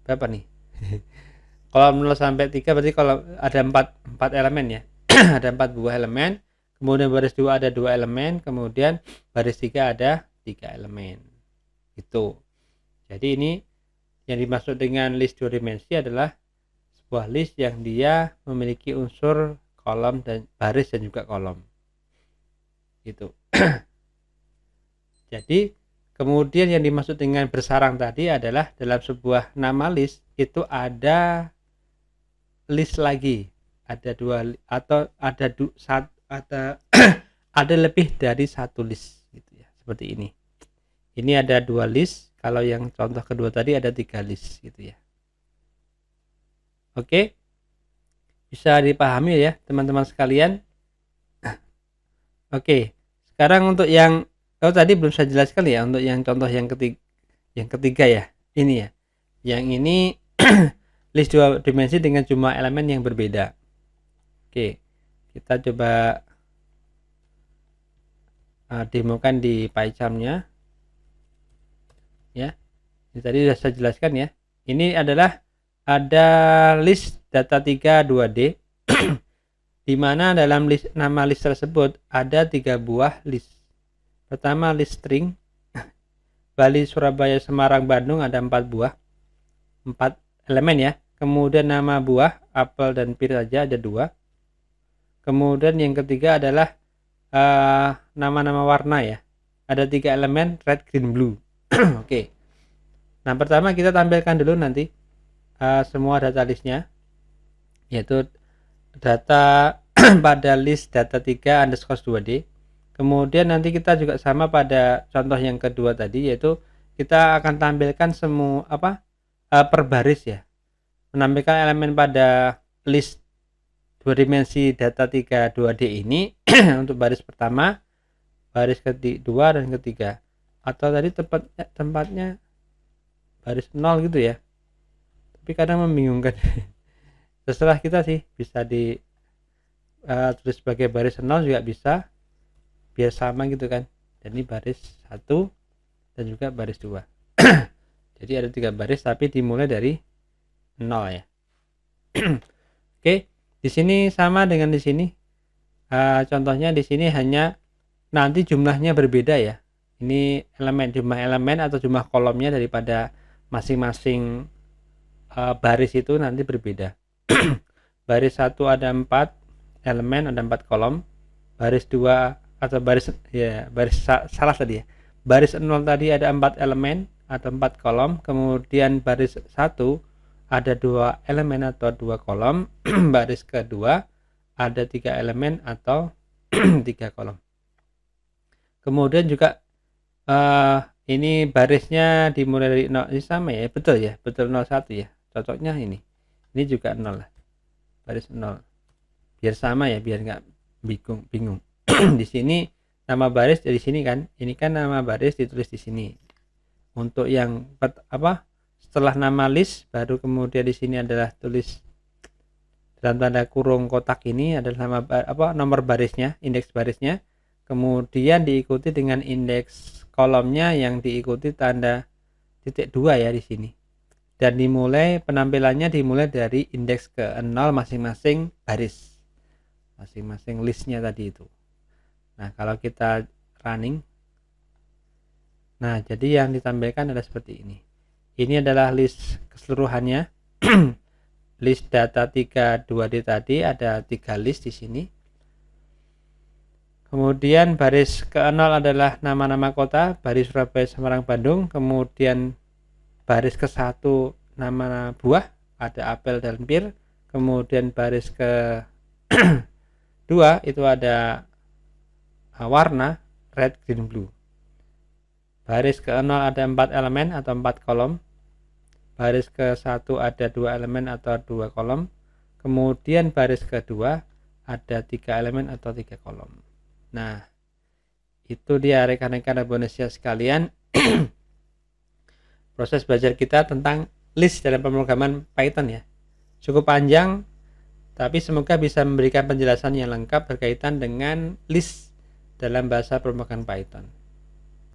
berapa nih? Kolom 0 sampai 3 berarti kalau ada 4 elemen ya. Ada 4 buah elemen. Kemudian baris 2 ada 2 elemen, kemudian baris 3 ada 3 elemen. Itu. Jadi ini yang dimaksud dengan list 2 dimensi adalah sebuah list yang dia memiliki unsur kolom dan baris dan juga kolom. Gitu. Jadi kemudian yang dimaksud dengan bersarang tadi adalah dalam sebuah nama list itu ada list lagi, ada 2 atau ada lebih dari 1 list gitu ya, seperti ini. Ini ada 2 list, kalau yang contoh kedua tadi ada 3 list gitu ya. Oke, bisa dipahami ya teman-teman sekalian. Oke, sekarang untuk yang tadi belum saya jelaskan ya, untuk yang contoh yang ketiga ya, ini ya. Yang ini list 2 dimensi dengan jumlah elemen yang berbeda. Oke, kita coba demokan di PyCharm-nya ya. Ini tadi sudah saya jelaskan ya. Ini adalah ada list data 3 2D di mana dalam nama list tersebut ada 3 buah list. Pertama list string Bali, Surabaya, Semarang, Bandung ada 4 buah, 4 elemen ya. Kemudian nama buah apel dan pir saja ada 2. Kemudian yang ketiga adalah nama-nama warna ya, ada 3 elemen red, green, blue. Oke. Nah, pertama kita tampilkan dulu nanti semua data listnya, yaitu data pada list data 3 underscore 2D. Kemudian nanti kita juga sama pada contoh yang kedua tadi, yaitu kita akan tampilkan semua per baris ya, menampilkan elemen pada list 2 dimensi data 3 2D ini untuk baris pertama, baris kedua dan ketiga, atau tadi tempatnya baris 0 gitu ya, tapi kadang membingungkan. Terserah kita sih, bisa di tulis sebagai baris 0 juga bisa, biar sama gitu kan. Dan ini baris 1 dan juga baris 2. Jadi ada 3 baris tapi dimulai dari 0 ya. Oke, di sini sama dengan di sini. Contohnya di sini hanya nanti jumlahnya berbeda ya. Ini jumlah elemen atau jumlah kolomnya daripada masing-masing baris itu nanti berbeda. Baris 1 ada 4 elemen, ada 4 kolom. Baris 2 atau baris salah tadi ya. Baris 0 tadi ada 4 elemen atau 4 kolom. Kemudian baris 1 ada 2 elemen atau 2 kolom. Baris kedua ada 3 elemen atau 3 kolom. Kemudian juga ini barisnya dimulai dari 0, ini sama ya, betul ya, betul 01 ya, cocoknya ini juga 0 lah, baris 0, biar sama ya, biar nggak bingung. Di sini nama baris dari sini kan, ini kan nama baris ditulis di sini. Untuk yang setelah nama list baru kemudian di sini adalah tulis dalam tanda kurung kotak, ini adalah nama nomor barisnya, indeks barisnya. kemudian diikuti dengan indeks kolomnya yang diikuti tanda titik 2 ya di sini. Dan penampilannya dimulai dari indeks ke 0 masing-masing baris. Masing-masing listnya tadi itu. Nah, kalau kita running, nah jadi yang ditampilkan adalah seperti ini. Ini adalah list keseluruhannya. List data 32D tadi ada 3 list di sini. Kemudian baris ke-0 adalah nama-nama kota, baris Surabaya, Semarang, Bandung. Kemudian baris ke-1 nama buah, ada apel dan pir. Kemudian baris ke-2 itu ada warna red, green, blue. Baris ke-0 ada 4 elemen atau 4 kolom. Baris ke-1 ada 2 elemen atau 2 kolom. Kemudian baris ke-2 ada 3 elemen atau 3 kolom. Nah, itu dia rekan-rekan Abonesia sekalian proses belajar kita tentang list dalam pemrograman Python ya. Cukup panjang, tapi semoga bisa memberikan penjelasan yang lengkap berkaitan dengan list dalam bahasa pemrograman Python.